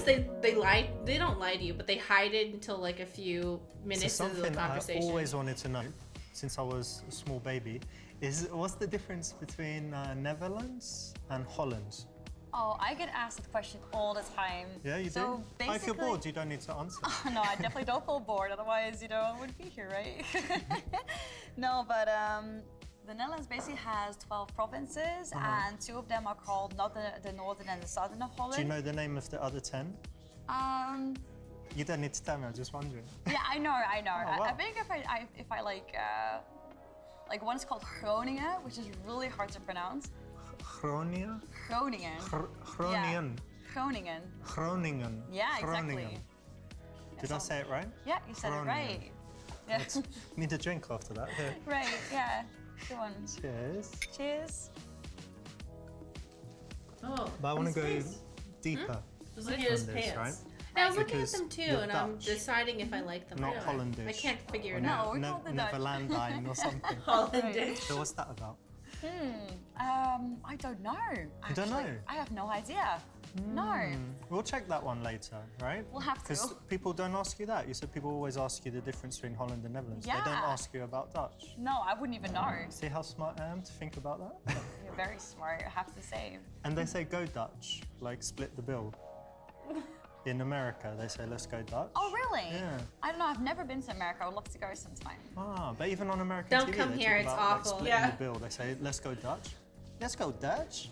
they lie. They don't lie to you, but they hide it until like a few minutes into the conversation. I always wanted to know, since I was a small baby, is what's the difference between Netherlands and Holland? Oh, I get asked that question all the time. Yeah, you so do? Basically, if you're bored, you don't need to answer. No, I definitely don't feel bored. Otherwise, I wouldn't be here, right? No, but the Netherlands basically has 12 provinces, and 2 of them are called not the northern and the southern of Holland. Do you know the name of the other 10? You don't need to tell me. I'm just wondering. Yeah, I know. Oh, wow. I think if I like one is called Groningen, which is really hard to pronounce. Groningen? Groningen. Groningen. Yeah. Groningen. Groningen. Yeah, exactly. Groningen. Did I say it right? Yeah, you said it right. Yeah. Need a drink after that. Here. Right, yeah. Good one. Cheers. Cheers. Oh, but I want to go deeper. Just look at his this, pants. right? Yeah, I was looking at Because them too, you're and I'm Dutch, deciding if I like them. not or not. Hollandish. I can't figure it No, out. we're called the Dutch. Neverlandine or something. Hollandish. So what's that about? I don't know. You don't know? I have no idea. No. We'll check that one later, right? We'll have to. Because people don't ask you that. You said people always ask you the difference between Holland and Netherlands. Yeah. They don't ask you about Dutch. No, I wouldn't even know. See how smart I am to think about that? You're very smart, I have to say. And they say go Dutch, like split the bill. In America, they say let's go Dutch. Oh, really? Yeah. I don't know, I've never been to America. I would love to go sometime. But even on American Don't TV, come they here, talk it's about, like, awful. splitting Yeah. the bill. They say let's go Dutch. Let's go Dutch.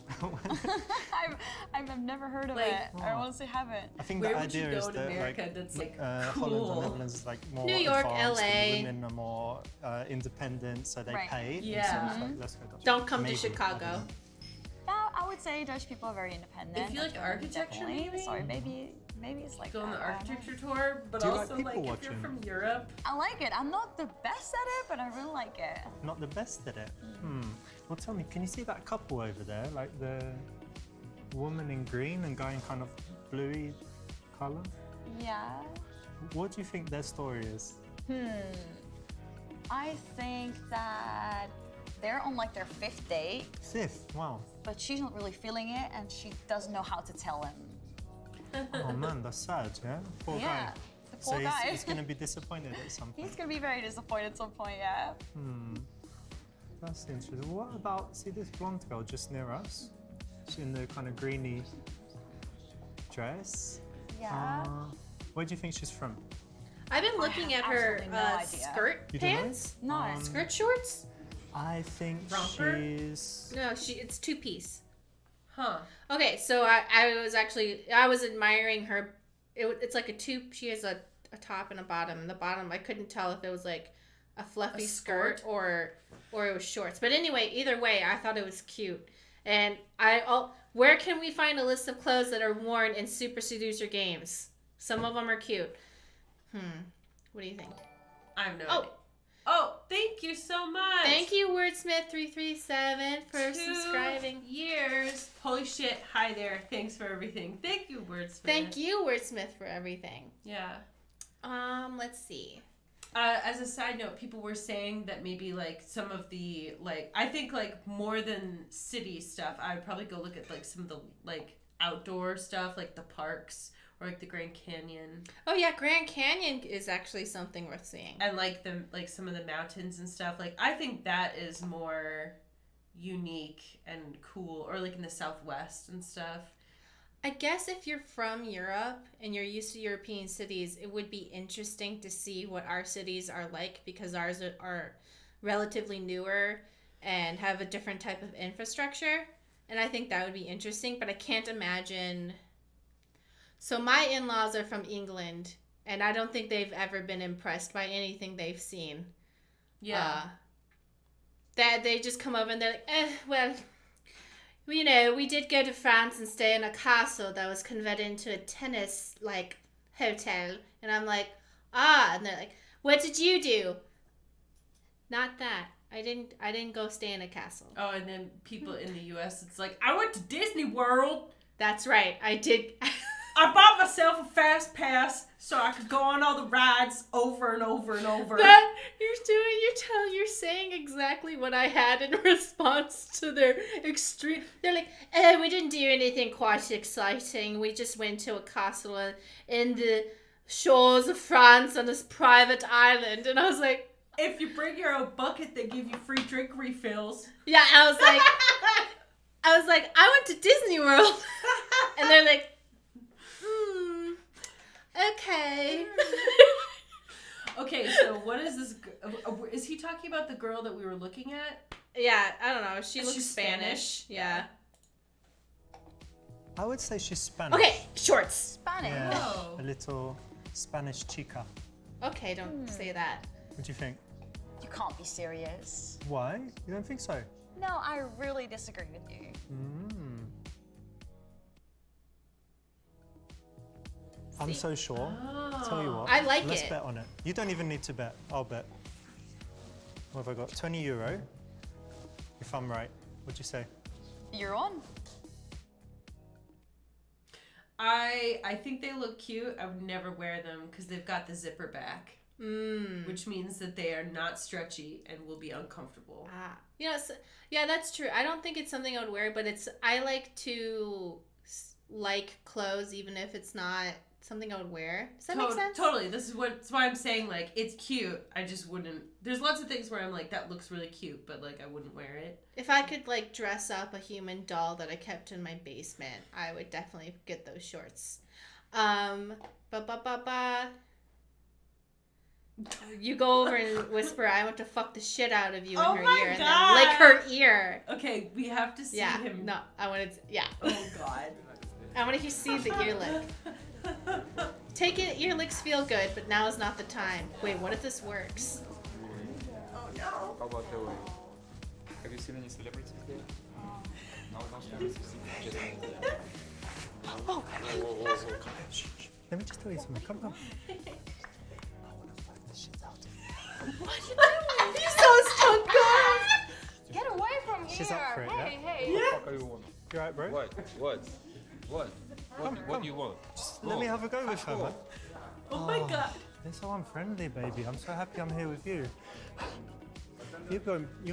I've never heard of Like, it. I honestly haven't. I think Where the would you idea go is in that America that's like Holland cool? and Netherlands is like more New York, advanced, LA. and women are more independent, so they Right. pay. Yeah. So it's like, let's go Dutch. Don't come Maybe, to I don't Chicago. know. Yeah, I would say Dutch people are very independent. If you like architecture, Definitely. maybe? Sorry, maybe it's like Go on the that. I don't know. architecture tour, but Do you like also people like if watching? you're from Europe. I like it. I'm not the best at it, but I really like it. Not the best at it. Well, tell me, can you see that couple over there? Like the woman in green and guy in kind of bluey colour? Yeah. What do you think their story is? I think that they're on like their 5th date, Fifth, wow. but she's not really feeling it and she doesn't know how to tell him. Oh man, that's sad, yeah? Poor Yeah, guy. the poor So guy. he's going to be disappointed at some point. He's gonna be very disappointed at some point, yeah. That's interesting. What about, see this blonde girl just near us? She's in the kind of greeny dress. Yeah. Where do you think she's from? I've been looking at her absolutely no idea. skirt You don't know? pants, No. skirt shorts. I think Romper? she's... No, it's 2-piece. Huh. Okay, so I was admiring her. It's like she has a top and a bottom. And the bottom, I couldn't tell if it was like a fluffy skirt or it was shorts. But anyway, either way, I thought it was cute. And where can we find a list of clothes that are worn in Super Seducer games? Some of them are cute. What do you think? I have no idea. Oh, thank you so much. Thank you, Wordsmith337, for 2 subscribing. years. Holy shit. Hi there. Thanks for everything. Thank you, Wordsmith. Thank you, Wordsmith, for everything. Yeah. Let's see. As a side note, people were saying that maybe like some of the I think like more than city stuff, I would probably go look at like some of the like outdoor stuff, like the parks or like the Grand Canyon. Oh yeah, Grand Canyon is actually something worth seeing. And like some of the mountains and stuff. Like I think that is more unique and cool, or like in the Southwest and stuff. I guess if you're from Europe and you're used to European cities, it would be interesting to see what our cities are like, because ours are relatively newer and have a different type of infrastructure. And I think that would be interesting, but I can't imagine. So my in-laws are from England, and I don't think they've ever been impressed by anything they've seen. Yeah. That they just come over and they're like, well, you know, we did go to France and stay in a castle that was converted into a tennis, like, hotel. And I'm like, and they're like, what did you do? Not that. I didn't go stay in a castle. Oh, and then people in the U.S., it's like, I went to Disney World. That's right. I did. I bought myself a fast pass, so I could go on all the rides over and over and over. You're saying exactly what I had in response to their extreme. They're like, we didn't do anything quite exciting. We just went to a castle in the shores of France on this private island. And I was like, if you bring your own bucket, they give you free drink refills. yeah, I was like, I went to Disney World. And they're like, okay. Okay, so what is this? Is he talking about the girl that we were looking at? Yeah, I don't know. She looks She's Spanish. Yeah. I would say she's Spanish. Okay, shorts. Spanish. Yeah, Oh. a little Spanish chica. Okay, don't say that. What do you think? You can't be serious. Why? You don't think so? No, I really disagree with you. I'm so sure. Tell you what. I like Let's it. bet on it. You don't even need to bet. I'll bet. What have I got? €20. If I'm right. What'd you say? You're on. I think they look cute. I would never wear them because they've got the zipper back. Which means that they are not stretchy and will be uncomfortable. Yeah, that's true. I don't think it's something I would wear, but I like to like clothes even if it's not something I would wear. Does that make sense? Totally. That's why I'm saying, like, it's cute. I just wouldn't. There's lots of things where I'm like, that looks really cute, but like I wouldn't wear it. If I could like dress up a human doll that I kept in my basement, I would definitely get those shorts. You go over and whisper, I want to fuck the shit out of you in Oh her my ear and God. then lick her ear. Okay, we have to see him. No, I want to, yeah. Oh God. I want to see the ear lick. Take it, ear licks feel good, but now is not the time. Wait, what if this works? Oh no. How about the way? Have you seen any celebrities there? No celebrities. Just Whoa. Let me just tell you something. Come on. What are you doing? You're so stoned, guys. Get away from here! She's up for it, Hey, yeah? hey! what the fuck are you want? You right, bro? What do you want? Let me have a go with her, man. Oh my God. They're so unfriendly, baby. I'm so happy I'm here with you. You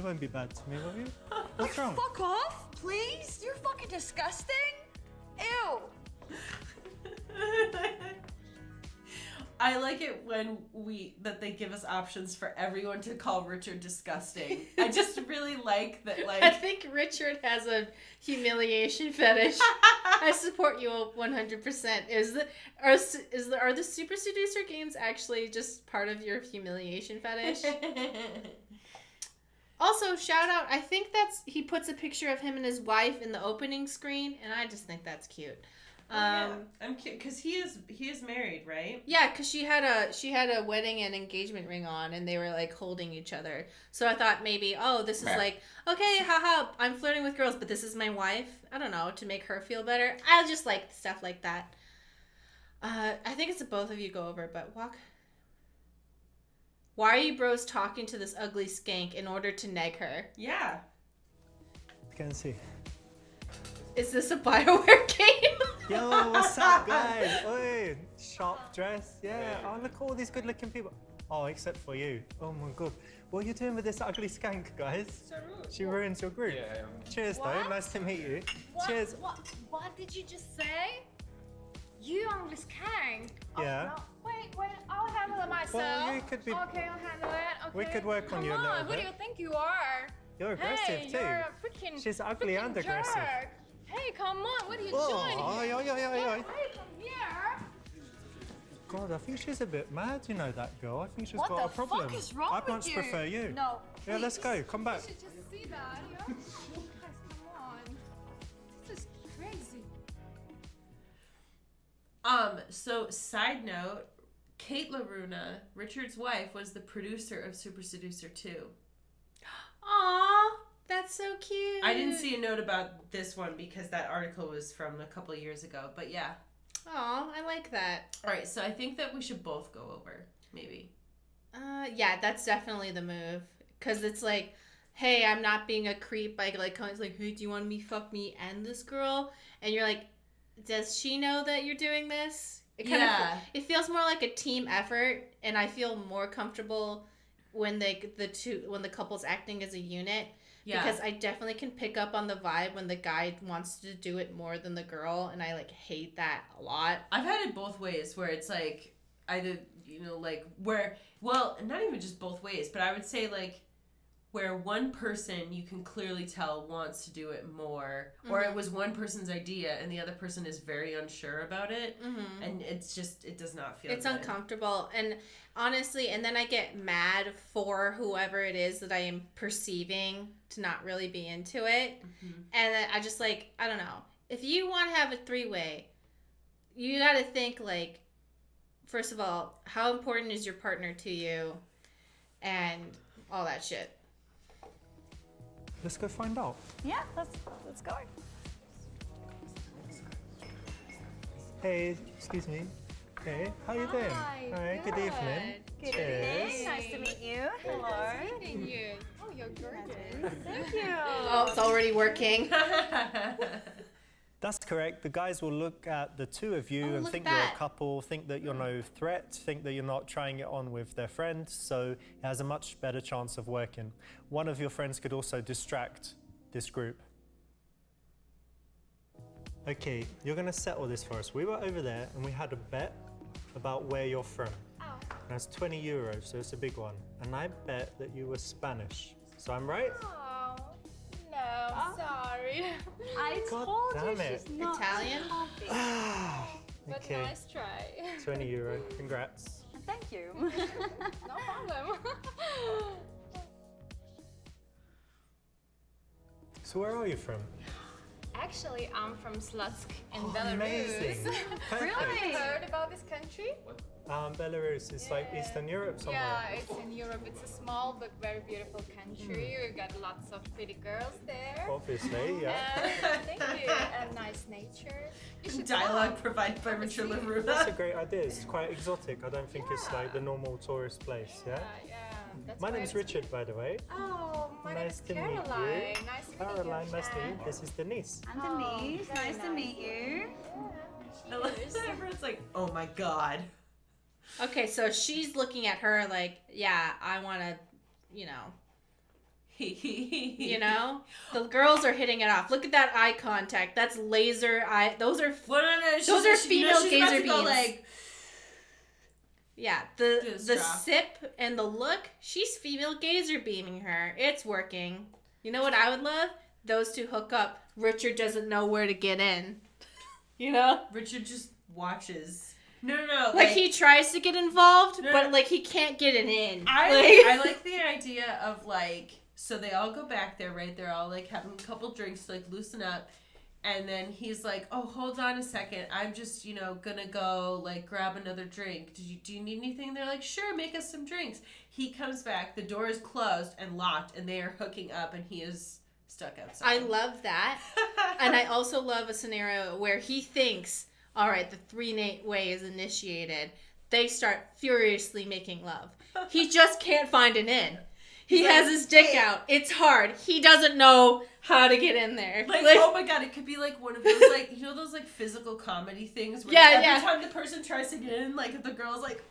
won't be bad to me, will you? What's wrong? Fuck off, please. You're fucking disgusting. Ew. I like it when that they give us options for everyone to call Richard disgusting. I just really like that. Like, I think Richard has a humiliation fetish. I support you 100%. Are the Super Seducer games actually just part of your humiliation fetish? Also, shout out, I think he puts a picture of him and his wife in the opening screen, and I just think that's cute. I'm cute because he is married, right? Yeah, because she had a wedding and engagement ring on, and they were like holding each other. So I thought maybe, this is like, okay, haha, I'm flirting with girls, but this is my wife. I don't know, to make her feel better. I just like stuff like that. I think it's a both of you go over, but why are you bros talking to this ugly skank in order to neg her? Yeah. Go and see. Is this a BioWare game? Yo, what's up, guys? Oi, sharp dress. Yeah. Oh, look at all these good-looking people. Oh, except for you. Oh my God. What are you doing with this ugly skank, guys? She ruins your group. Yeah, Cheers, though. Nice to meet you. Cheers. What did you just say? You ugly skank. Yeah. Oh, no. Wait, I'll handle it myself. Well, you could be. Okay, I'll handle it. Okay. We could work on you a Come little on, who bit. do you think you are? You're aggressive Hey, too. you're a freaking. She's ugly freaking and aggressive. jerk. Hey, come on, what are you Oh, doing? oi, oi, oi, Get oi. away from here. God, I think she's a bit mad, you know, that girl. I think she's What got a the problem. fuck is wrong I'd with much you? prefer you. No. Yeah, let's please. go. Come back. You should just see that. Yeah? Guys, come on. This is crazy. So side note, Kate LaRuna, Richard's wife, was the producer of Super Seducer 2. Aw, that's so cute. I didn't see a note about this one because that article was from a couple of years ago, but yeah. Aw, I like that. All right, so I think that we should both go over, maybe. Yeah, that's definitely the move. Because it's like, hey, I'm not being a creep. It's like, hey, do you want me fuck me and this girl? And you're like, does she know that you're doing this? It kind Yeah. of it feels more like a team effort, and I feel more comfortable when when the couple's acting as a unit. Yeah. Because I definitely can pick up on the vibe when the guy wants to do it more than the girl, and I like hate that a lot. I've had it both ways where it's like either, you know, like where, well, not even just both ways, but I would say like where one person you can clearly tell wants to do it more, or it was one person's idea and the other person is very unsure about it, and it's just, it does not feel It's good. uncomfortable, and honestly, and then I get mad for whoever it is that I am perceiving to not really be into it, and then I just like, I don't know, if you want to have a three-way, you got to think like, first of all, how important is your partner to you, and all that shit. Let's go find out. Yeah, let's go. Hey, excuse me. Hey, how you doing? Hi, Good evening. Good Cheers. evening. Nice to meet you. Hello. Meeting you. Oh, you're gorgeous. Thank you. Oh, it's already working. That's correct. The guys will look at the two of you Oh, and look think at you're that. a couple, think that you're no threat, think that you're not trying it on with their friend, so it has a much better chance of working. One of your friends could also distract this group. Okay, you're going to settle this for us. We were over there and we had a bet about where you're from. Oh. That's 20 euros, so it's a big one. And I bet that you were Spanish. So I'm right? Oh, no, sorry. I God told you damn it. she's not Italian? happy. But Okay, nice try. 20 euro. Congrats. Thank you. No problem. So where are you from? Actually, I'm from Slutsk in Oh, Belarus. amazing. Perfect. Really? Heard about this country? Belarus is like Yeah. Eastern Europe somewhere. Yeah, it's in Europe. It's a small but very beautiful country. We got lots of pretty girls there. Obviously, yeah. Thank you. And nice nature. You should Dialogue come. provided by Richard That's a Laruda. great idea. It's quite exotic. I don't think it's like the normal tourist place, yeah? Yeah. That's My why name's it's- Richard, by the way. Oh, my Nice name's to meet you. Caroline. Nice meeting Caroline, you. nice to meet you. This is Denise. And Denise, very nice to nice. meet you. I love that everyone's like, oh my god. Okay, so she's looking at her like, yeah, I want to, you know. You know, the girls are hitting it off. Look at that eye contact. That's laser eye. Those are Well, no, she's, Those are you know, female she's about gazer to go, beams. like, yeah. Do The the straw. sip and the look. She's female gazer beaming her. It's working. You know what I would love? Those two hook up. Richard doesn't know where to get in. You know, Richard just watches. No. like he tries to get involved, No, but no. like he can't get it in. I like the idea of like, so they all go back there, right? They're all like having a couple drinks to like loosen up. And then he's like, oh, hold on a second. I'm just, you know, gonna go like grab another drink. Do you need anything? They're like, sure, make us some drinks. He comes back, the door is closed and locked, and they are hooking up, and he is stuck outside. I love that. And I also love a scenario where he thinks, all right, the three-way is initiated. They start furiously making love. He just can't find an in. He has his dick out. It's hard. He doesn't know how to get in there. Like, oh my god, it could be like one of those, like, you know those, like, physical comedy things where every time the person tries to get in, like, the girl's like,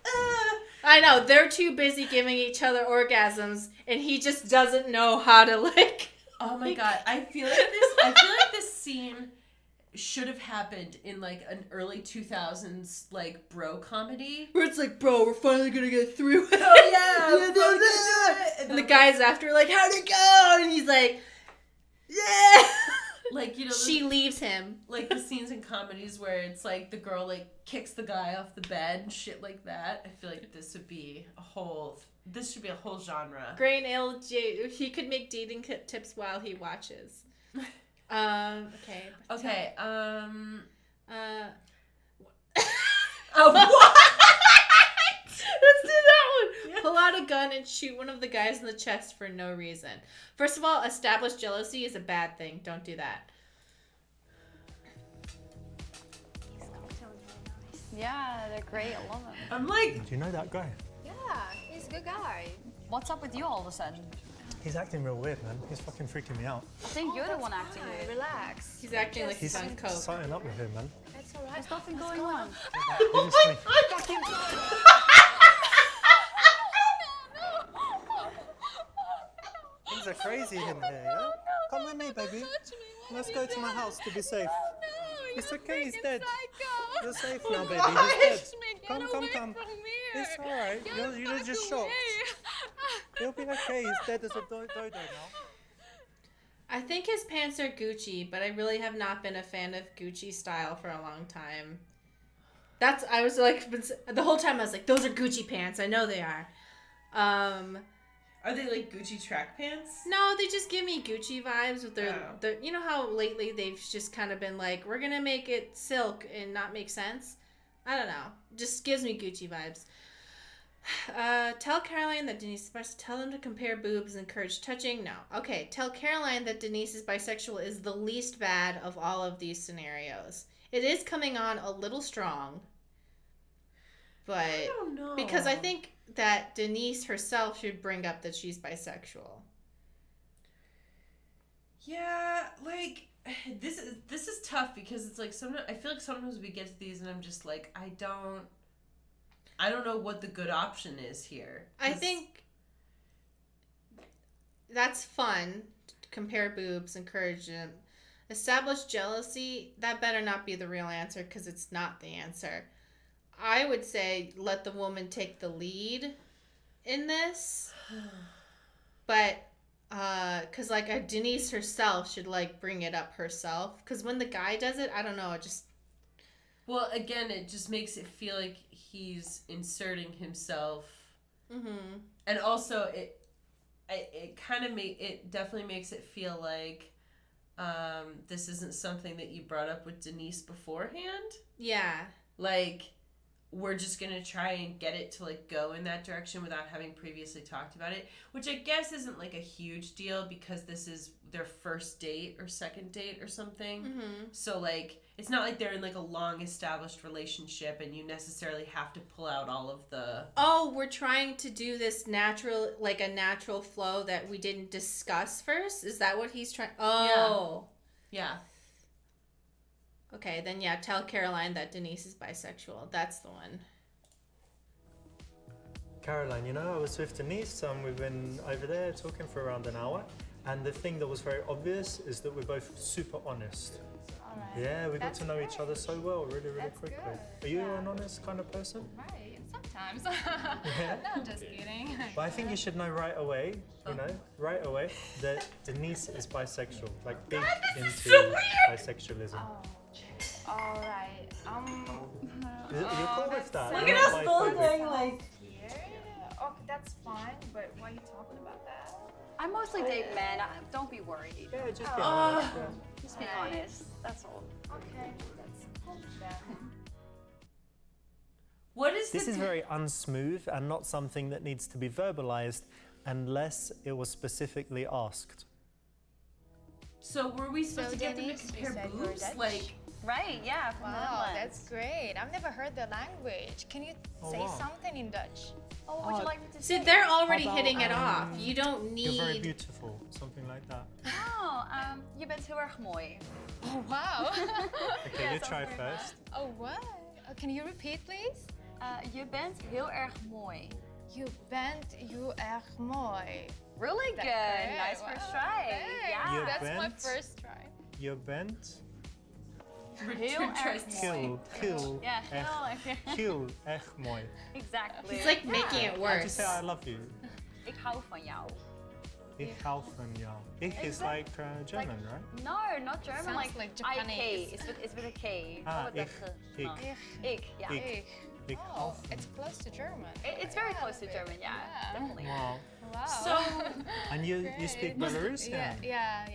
I know. They're too busy giving each other orgasms, and he just doesn't know how to, like... Oh my god, I feel like this scene should have happened in, like, an early 2000s, like, bro comedy. Where it's like, bro, we're finally gonna get through it. Oh yeah, And the guy's after, like, how'd it go? And he's like, yeah. like, you know, She leaves him. like the scenes in comedies where it's like the girl like kicks the guy off the bed and shit like that. I feel like this should be a whole genre. Grain LJ, he could make dating tips while he watches. Okay. Okay. Oh, what? Let's do that one. Pull out a gun and shoot one of the guys in the chest for no reason. First of all, established jealousy is a bad thing. Don't do that. Yeah, they're great. I love them. I'm like, Do you know that guy? Yeah, he's a good guy. What's up with you all of a sudden? He's acting real weird, man. He's fucking freaking me out. I think you're the one acting Fine, weird. relax. He's acting like he's He's on coke. starting up with him, man. It's It's alright. There's nothing going on. Things are crazy in here, yeah? Come with me, baby. Let's go to my house to be safe. It's okay, he's dead. You're safe now, baby. He's dead. Come. It's alright. You're just shocked. He'll be okay. He's dead as a dodo now. I think his pants are Gucci, but I really have not been a fan of Gucci style for a long time. I was like, the whole time I was like, those are Gucci pants. I know they are. Are they like Gucci track pants? No, they just give me Gucci vibes with their you know how lately they've just kind of been like, we're going to make it silk and not make sense? I don't know. Just gives me Gucci vibes. Tell Caroline that Denise is supposed to tell them to compare boobs and encourage touching. No. Okay, tell Caroline that Denise is bisexual is the least bad of all of these scenarios. It is coming on a little strong. But I don't know. because I think that Denise herself should bring up that she's bisexual. Yeah, like this is tough because it's like sometimes I feel like sometimes we get to these and I'm just like I don't know what the good option is here. I think that's fun. Compare boobs, encourage them. Establish jealousy, that better not be the real answer because it's not the answer. I would say let the woman take the lead in this. But, because, like, Denise herself should, like, bring it up herself. Because when the guy does it, I don't know, it just... Well, again, it just makes it feel like he's inserting himself. Mm-hmm. And also, it definitely makes it feel like this isn't something that you brought up with Denise beforehand. Yeah. Like, we're just going to try and get it to, like, go in that direction without having previously talked about it, which I guess isn't, like, a huge deal because this is their first date or second date or something. Mm-hmm. So, like, it's not like they're in, like, a long-established relationship and you necessarily have to pull out all of the... Oh, we're trying to do this natural, like, a natural flow that we didn't discuss first? Is that what he's trying... Oh. Yeah. Okay, then yeah, tell Caroline that Denise is bisexual. That's the one. Caroline, you know, I was with Denise, we've been over there talking for around an hour, and the thing that was very obvious is that we're both super honest. Alright. Yeah, we got That's to know each great. other so well, really That's quickly. good. Are you Yeah. an honest kind of person? Right, sometimes. Yeah? No, just kidding. But I think you should know right away, that Denise is bisexual, like big into bisexualism. Oh, alright. You're cool with that? Look You're at not us biphobic? Weird. Okay, that's fine, but why are you talking about that? I mostly date men. Don't be worried. Yeah, just be honest. Yeah. Just be Right. honest. That's all. Okay, that's cool then. What is This the... is very unsmooth and not something that needs to be verbalized unless it was specifically asked. So were we supposed So to get them to Denise, you compare said you're boobs? Dutch? Like... Right, yeah, from the Wow, Netherlands. that's great. I've never heard the language. Can you Oh, say wow. something in Dutch? Oh, what would you like me to See, say? they're already How about, hitting it off. You don't You're very need... beautiful, something like that. Oh, je bent heel erg mooi. Oh, wow. Okay, you try very first. Oh, what? Can you repeat, please? Je bent heel erg mooi. Je bent heel erg mooi. Really good. That's Nice great. first Wow, try. thanks. Yeah. You That's my bent? first try. Je bent Heel erg mooi. heel Yeah, heel erg. heel erg mooi. Exactly. He's like making it How'd you worse. say I love you? Ik hou van jou. Ich hou van jou. Ich is like German, right? No, not German. Sounds like Japanese. IK. It's with a K. Ah, Not with ich, a G. ich. No. Ich. Ik, yeah. Ik. Ich hau Oh, von it's close to German. It's very close to German, yeah. Yeah. Definitely. Wow. Wow. So... And you speak Belarusian? Yeah.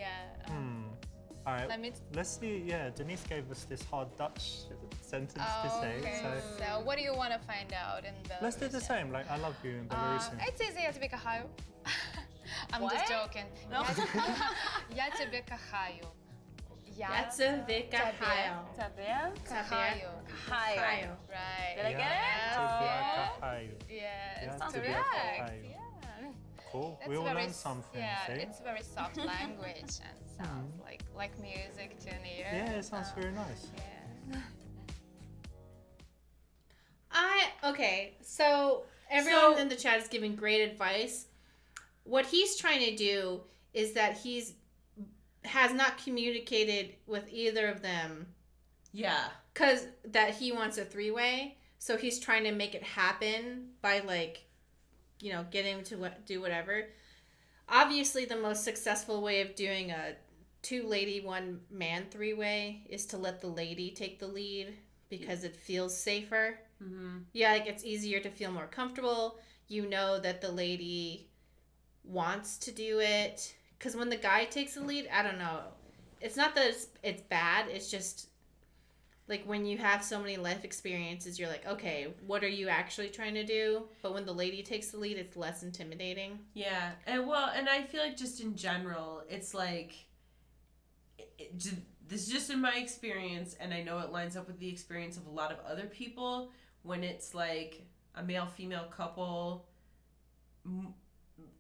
All right. Let me. Let's see. Yeah, Denise gave us this hard Dutch sentence to Oh, say. okay. So So, what do you want to find out in Belarusian? let's do the same. Like I love you in Belarusian. It's easy. Я тебе кохаю. I'm What? just joking. No. Я тебе кохаю. Я That's a Vika Hayo. Tabea? кохаю. Hayo. Right. Did I get it? Ja Yeah. тебе кохаю. Yeah, Ja it's тебе correct. кохаю. Yeah. Cool. It's We all very learned s- something. Yeah, See? it's very soft language and sounds like music to an ear. Yeah, it sounds so, very nice. Yeah. Okay, so everyone So- in the chat is giving great advice. What he's trying to do is that has not communicated with either of them Yeah. because that he wants a three-way. So he's trying to make it happen by like, getting him to do whatever. Obviously, the most successful way of doing a 2 lady, 1 man three-way is to let the lady take the lead because it feels safer. Mm-hmm. Yeah, like it's easier to feel more comfortable. You know that the lady wants to do it. Because when the guy takes the lead, I don't know. It's not that it's bad. It's just like when you have so many life experiences, you're like, okay, what are you actually trying to do? But when the lady takes the lead, it's less intimidating. Yeah, and I feel like just in general, it's like, this is just in my experience, and I know it lines up with the experience of a lot of other people. When it's like a male-female couple,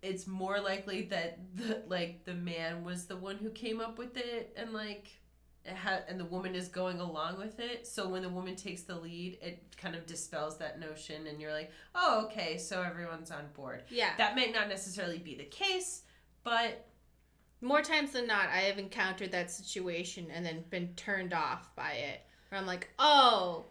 it's more likely that the man was the one who came up with it, and like and the woman is going along with it. So when the woman takes the lead, it kind of dispels that notion, and you're like, oh, okay, so everyone's on board. Yeah. That may not necessarily be the case, but More times than not, I have encountered that situation and then been turned off by it. Where I'm like, oh,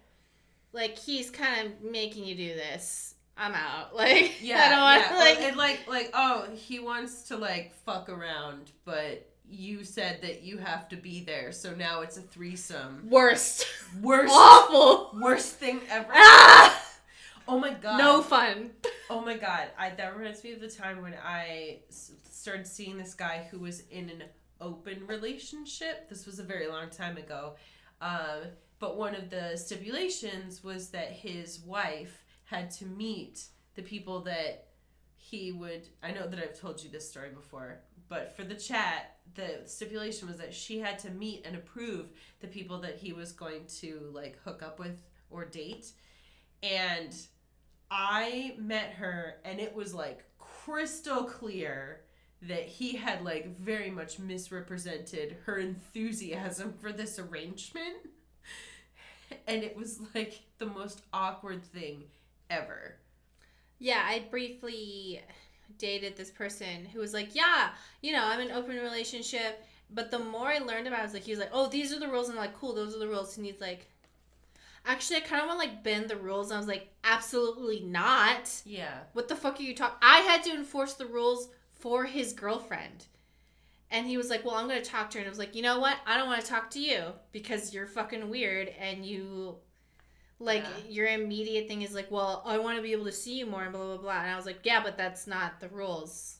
like he's kind of making you do this. I'm out. Like, yeah, I don't want yeah. And like, oh, he wants to like fuck around, but you said that you have to be there, so now it's a threesome. Worst. Awful. Worst thing ever. Ah! Oh my god. No fun. Oh my god. That reminds me of the time when I started seeing this guy who was in an open relationship. This was a very long time ago. But one of the stipulations was that his wife had to meet the people that he would... I know that I've told you this story before, but for the chat, the stipulation was that she had to meet and approve the people that he was going to like hook up with or date. And I met her, and it was like crystal clear that he had like very much misrepresented her enthusiasm for this arrangement. And it was like the most awkward thing ever. Yeah, I briefly dated this person who was like, yeah, I'm in an open relationship. But the more I learned about it, I was like, he was like, oh, these are the rules. And I'm like, cool, those are the rules. And he's like, actually, I kind of want to like bend the rules. And I was like, absolutely not. Yeah. What the fuck are you talking? I had to enforce the rules for his girlfriend. And he was like, well, I'm going to talk to her. And I was like, you know what? I don't want to talk to you because you're fucking weird. And you, like, your immediate thing is like, well, I want to be able to see you more and blah, blah, blah. And I was like, yeah, but that's not the rules.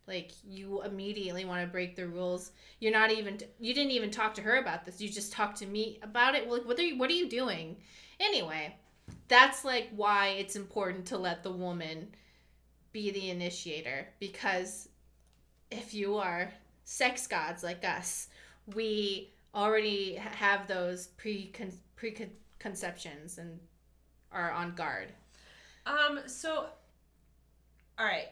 Like, you immediately want to break the rules. You didn't even talk to her about this. You just talked to me about it. Well, like, what are you doing? Anyway, that's like why it's important to let the woman be the initiator. Because if you are sex gods like us, we already have those preconceptions and are on guard. So, all right.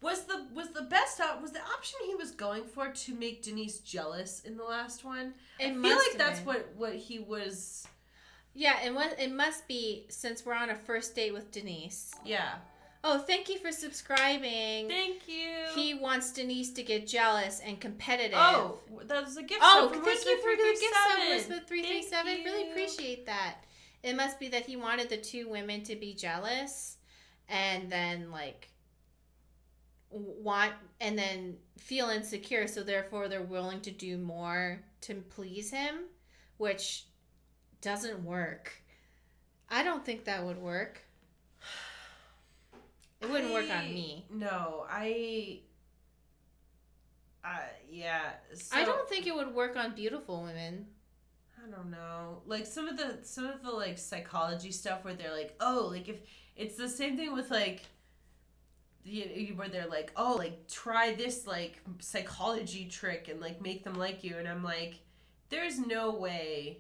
Was the best was the option he was going for to make Denise jealous in the last one? I feel like that's what he was. Yeah, and it must be, since we're on a first date with Denise. Yeah. Oh, thank you for subscribing. Thank you. He wants Denise to get jealous and competitive. Oh, that was a gift. Oh, sub from thank you for the gift sub, Elizabeth Elizabeth 337. Really appreciate that. It must be that he wanted the 2 women to be jealous, and then like and then feel insecure, so therefore they're willing to do more to please him, which doesn't work. I don't think that would work. It wouldn't work on me. No, yeah. So, I don't think it would work on beautiful women. I don't know. Like some of the like psychology stuff where they're like, oh, like if it's the same thing with like where they're like, oh, like try this like psychology trick and like make them like you, and I'm like, there's no way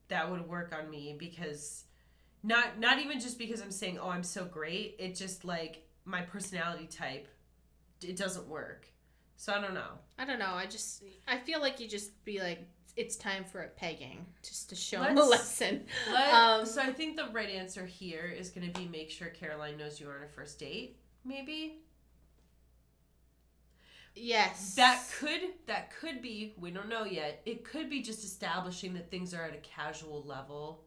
that would work on me, because not even just because I'm saying, oh, I'm so great. It just like my personality type, it doesn't work. So I don't know. I feel like you just be like it's time for a pegging, just to show him a Let's- lesson. So I think the right answer here is going to be make sure Caroline knows you are on a first date. Maybe Yes. that could be. We don't know yet. It could be just establishing that things are at a casual level.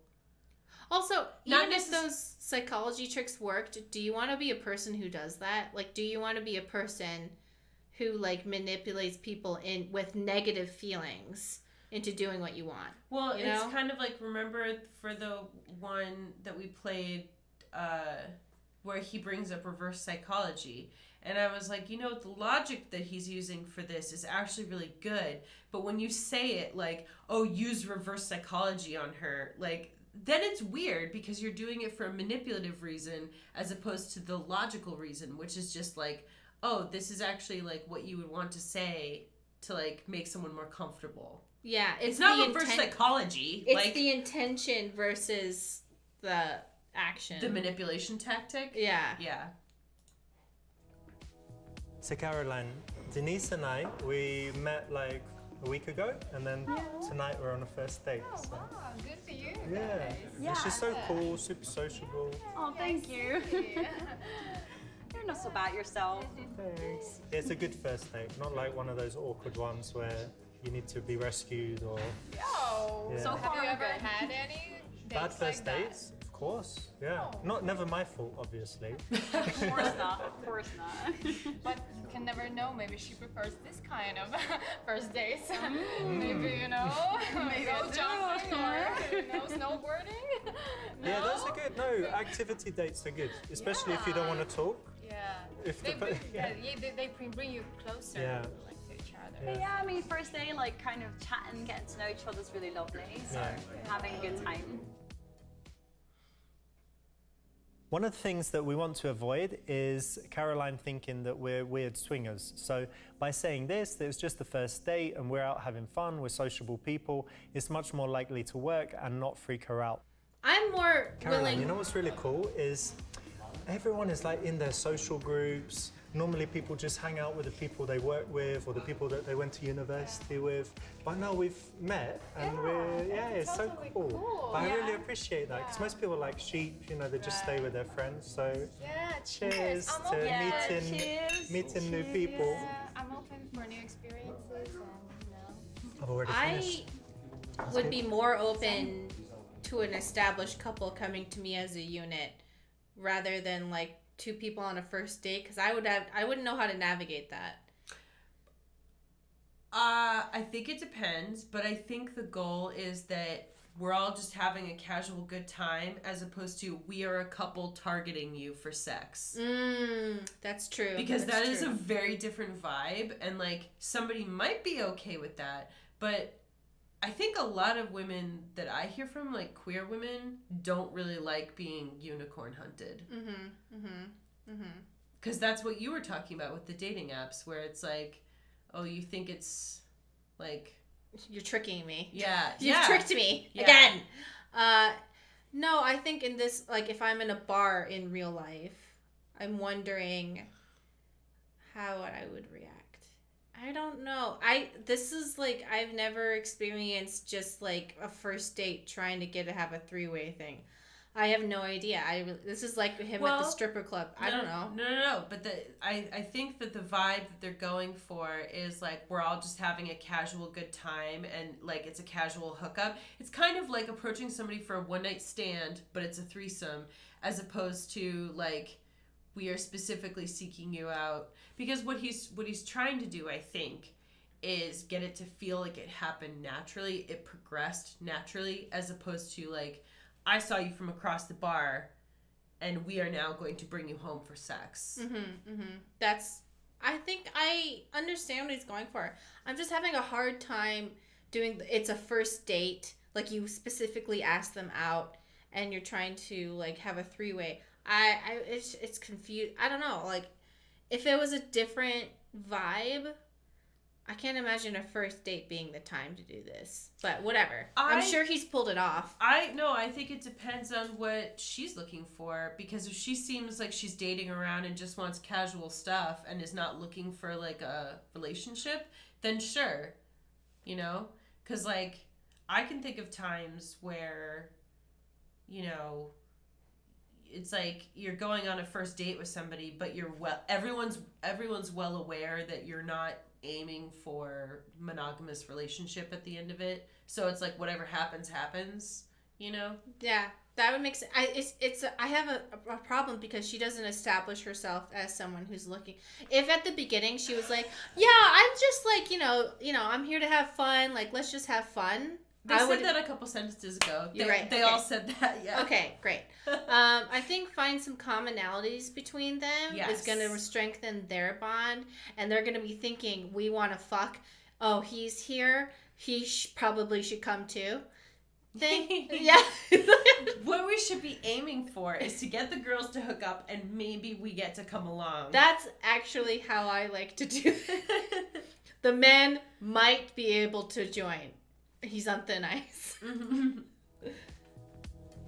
Also, Not even if those psychology tricks worked, do you want to be a person who does that? Like, do you want to be a person who like manipulates people in with negative feelings into doing what you want? Well, You it's know? kind of like, remember for the one that we played where he brings up reverse psychology. And I was like, the logic that he's using for this is actually really good. But when you say it like, oh, use reverse psychology on her, like, then it's weird because you're doing it for a manipulative reason as opposed to the logical reason, which is just like, oh, this is actually like what you would want to say like make someone more comfortable. Yeah, It's not reverse psychology. It's like the intention versus the action. the manipulation tactic. Yeah. Yeah. So Caroline, Denise and I, we met like a week ago, and then tonight we're on a first date. Oh, So. wow, good for you. Yeah. Yeah. She's so cool, super sociable. Oh, thank you. Yeah. You're not so bad yourself. Thanks. It's a good first date, not like one of those awkward ones where you need to be rescued or Oh, Yeah. So have far, you ever good. had any dates bad first like dates. Of course, yeah. Oh. Never my fault, obviously. Of course not. Of course not. that? But you can never know. Maybe she prefers this kind of first dates. Maybe, Maybe I go do. jumping or snowboarding. Yeah, No? those are good. No, activity dates are good, especially if you don't want to talk. Yeah. If They the bring, yeah. they bring you closer Yeah. like, to each other. Yeah. Yeah, I mean, first day, like, kind of chatting, getting to know each other is really lovely. So, Yeah. having a good time. One of the things that we want to avoid is Caroline thinking that we're weird swingers. So by saying this, that it's just the first date and we're out having fun, we're sociable people, it's much more likely to work and not freak her out. I'm more Caroline, willing. you know what's really cool is everyone is like in their social groups. Normally people just hang out with the people they work with or the people that they went to university with. But now we've met and it's so totally cool. cool. But I Yeah. really appreciate that because most people are like sheep, they just stay with their friends. So Yeah, cheers I'm to open. Yeah, meeting cheers. new people. Yeah, I'm open for new experiences and I've already finished. I would be more open to an established couple coming to me as a unit rather than like two people on a first date because I wouldn't know how to navigate that. I think it depends, but I think the goal is that we're all just having a casual good time as opposed to we are a couple targeting you for sex. That's true. Because That's that is true. a very different vibe, and like somebody might be okay with that, but I think a lot of women that I hear from, like queer women, don't really like being unicorn hunted. Because that's what you were talking about with the dating apps, where it's like, oh, you think it's like, You're tricking me. yeah, You've tricked me Yeah. again. No, I think in this, like, if I'm in a bar in real life, I'm wondering how I would react. I don't know. This is like I've never experienced just like a first date trying to get to have a three-way thing. I have no idea. This is like him at the stripper club. I don't know. No. But I think that the vibe that they're going for is like we're all just having a casual good time and like it's a casual hookup. It's kind of like approaching somebody for a one-night stand, but it's a threesome, as opposed to like we are specifically seeking you out. Because what he's trying to do, I think, is get it to feel like it happened naturally, it progressed naturally, as opposed to like, I saw you from across the bar and we are now going to bring you home for sex. I think I understand what he's going for. I'm just having a hard time doing, it's a first date, like you specifically ask them out and you're trying to like have a three-way. It's confused. I don't know, like if it was a different vibe, I can't imagine a first date being the time to do this. But whatever. I'm sure he's pulled it off. I think it depends on what she's looking for, because if she seems like she's dating around and just wants casual stuff and is not looking for like a relationship, then sure, Because, like, I can think of times where, you know, it's like you're going on a first date with somebody, but everyone's well aware that you're not aiming for monogamous relationship at the end of it. So it's like whatever happens, you know? Yeah, that would make sense. I have a problem because she doesn't establish herself as someone who's looking. If at the beginning she was like, yeah, I'm just like, I'm here to have fun. Like, let's just have fun. They said that a couple sentences ago. You're right. They all said that, yeah. Okay, great. I think find some commonalities between them is going to strengthen their bond. And they're going to be thinking, we want to fuck. Oh, he's here. He probably should come too. Yeah. What we should be aiming for is to get the girls to hook up and maybe we get to come along. That's actually how I like to do it. The men might be able to join. He's on thin ice.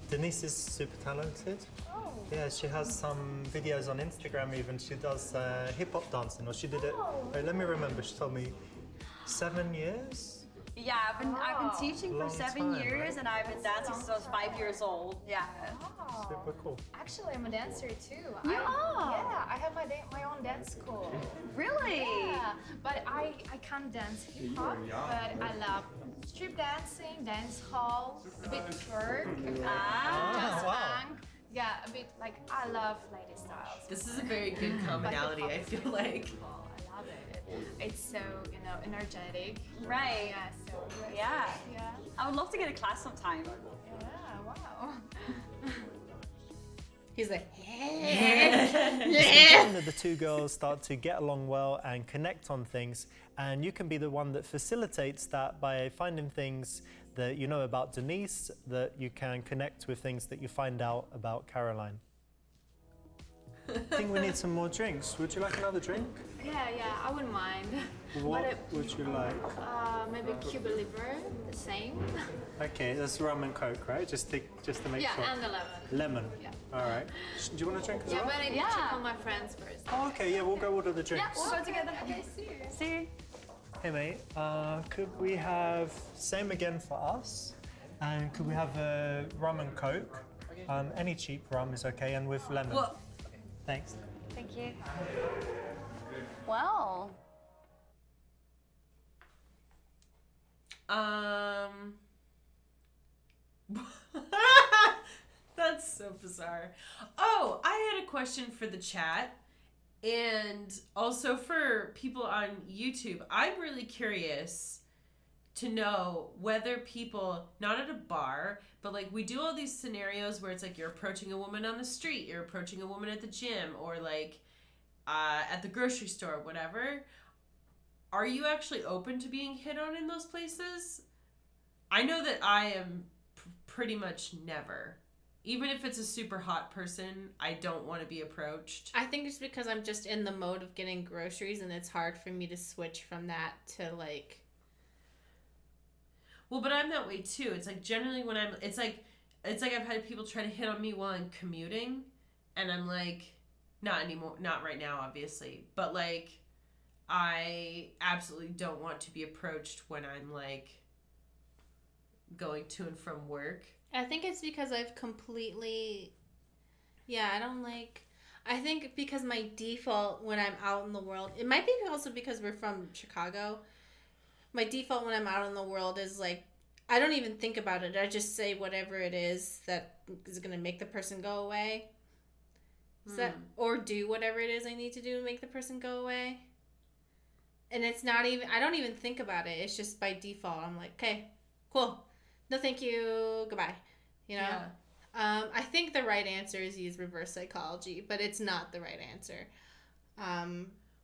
Denise is super talented. Oh. Yeah, she has some videos on Instagram even. She does hip-hop dancing, or she did it, wait, let me remember, she told me 7 years? Yeah, I've been teaching for Long 7 time, years, right? and I've been dancing since I was 5 years old. Yeah. Wow. Super cool. Actually, I'm a dancer too. You are? Yeah, I have my own dance school. Really? Yeah, but I can't dance hip hop, but I love strip dancing, dance hall, a bit twerk, jazz wow. funk. Yeah, a bit like I love lady styles. This is a very good commonality, I feel like. I love it. It's so energetic. Right. Yeah. So Yeah. Yeah. I would love to get a class sometime. Yeah. Wow. He's like, The two girls start to get along well and connect on things, and you can be the one that facilitates that by finding things that you know about Denise, that you can connect with things that you find out about Caroline. I think we need some more drinks. Would you like another drink? Yeah, I wouldn't mind. What would you like? Maybe Cuba Libre, the same. Okay, that's rum and coke, right? Just to make Yeah, sure. and the lemon. Lemon. Yeah. All right. Do you want a drink as Yeah, well? but I need to check on my friends first. Oh, okay, yeah, we'll go order the drinks. We'll go together. Okay, see you. See you. Hey mate, could we have same again for us? And could we have a rum and coke? Any cheap rum is okay, and with lemon. Well, Thanks. Thank you. Well. That's so bizarre. Oh, I had a question for the chat and also for people on YouTube. I'm really curious to know whether people, not at a bar, but like we do all these scenarios where it's like you're approaching a woman on the street, you're approaching a woman at the gym, or like at the grocery store, whatever. Are you actually open to being hit on in those places? I know that I am pretty much never. Even if it's a super hot person, I don't want to be approached. I think it's because I'm just in the mode of getting groceries, and it's hard for me to switch from that to like. Well, but I'm that way too. It's like generally when it's like I've had people try to hit on me while I'm commuting, and I'm like, not anymore, not right now, obviously, but like, I absolutely don't want to be approached when I'm like going to and from work. I think it's because I've completely. Yeah, I don't like. I think because my default when I'm out in the world, it might be also because we're from Chicago. My default when I'm out in the world is like, I don't even think about it. I just say whatever it is that is going to make the person go away. Or do whatever it is I need to do to make the person go away. And it's not even, I don't even think about it. It's just by default. I'm like, okay, cool. No, thank you. Goodbye. You know? Yeah. I think the right answer is use reverse psychology, but it's not the right answer.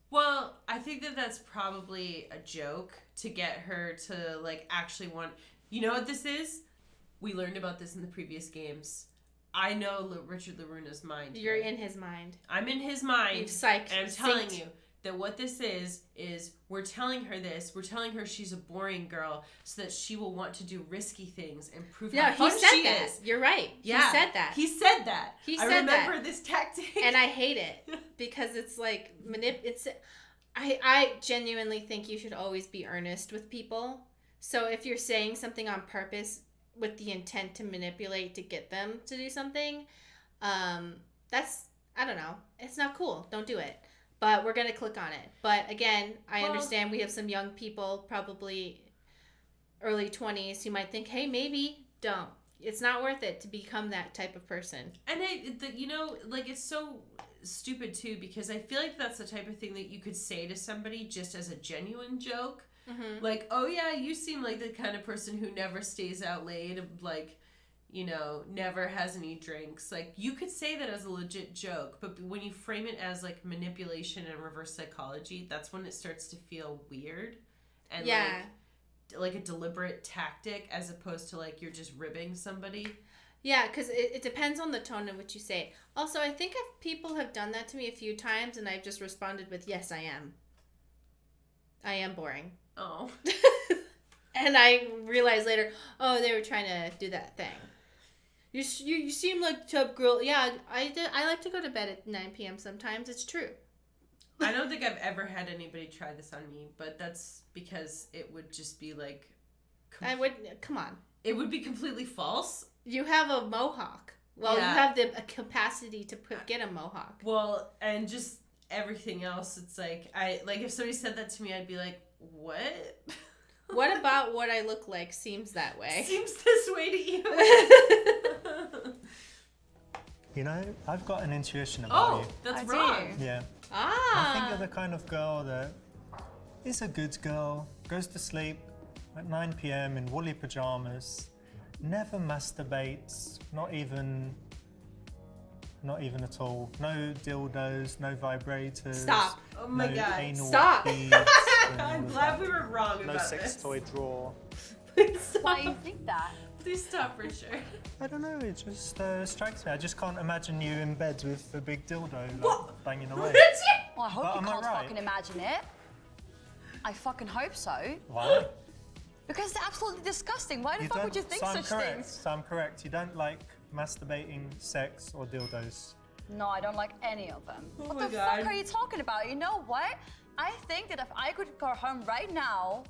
Well, I think that that's probably a joke to get her to like actually want. You know what this is? We learned about this in the previous games. I know Richard Laruna's mind. You're here. in his mind. I'm in his mind. You've psyched. And I'm telling you that what this is we're telling her this. We're telling her she's a boring girl so that she will want to do risky things and prove how fun she is. You're right. Yeah. He said that. He said that. I remember that. this tactic. And I hate it because it's like I genuinely think you should always be earnest with people So if you're saying something on purpose with the intent to manipulate to get them to do something, that's, I don't know. It's not cool. Don't do it. But we're going to click on it. But again, I understand we have some young people, probably early 20s, who might think, hey, maybe don't. It's not worth it to become that type of person. And it's so stupid too, because I feel like that's the type of thing that you could say to somebody just as a genuine joke. Mm-hmm. Like, oh yeah, you seem like the kind of person who never stays out late, like, never has any drinks. Like, you could say that as a legit joke, but when you frame it as like manipulation and reverse psychology, that's when it starts to feel weird and like a deliberate tactic, as opposed to like you're just ribbing somebody. Yeah, because it depends on the tone in which you say it. Also, I think if people have done that to me a few times and I've just responded with, yes, I am. I am boring. Oh. And I realized later, oh, they were trying to do that thing. You seem like a tub girl. Yeah, I like to go to bed at 9 p.m. sometimes. It's true. I don't think I've ever had anybody try this on me, but that's because it would just be like... Come on. It would be completely false. You have a mohawk. Well, you have the capacity to get a mohawk. Well, and just everything else, it's like, if somebody said that to me, I'd be like, what? What about what I look like seems that way? Seems this way to you. I've got an intuition about you. That's wrong. Yeah. I think you're the kind of girl that is a good girl, goes to sleep at 9 p.m. in woolly pajamas, never masturbates, not even at all. No dildos, no vibrators. Stop. Oh my God. Anal Stop. beads, I'm glad we were wrong no about sex this. toy drawer. Please stop. Why do you think that? Please stop for sure. I don't know, it just strikes me. I just can't imagine you in bed with a big dildo banging away. Well, I hope But you am I can't right? fucking imagine it. I fucking hope so. Why? Because it's absolutely disgusting. Why the fuck would you think such things? So I'm correct. You don't like masturbating, sex, or dildos. No, I don't like any of them. Oh What my the God. fuck are you talking about? You know what? I think that if I could go home right now,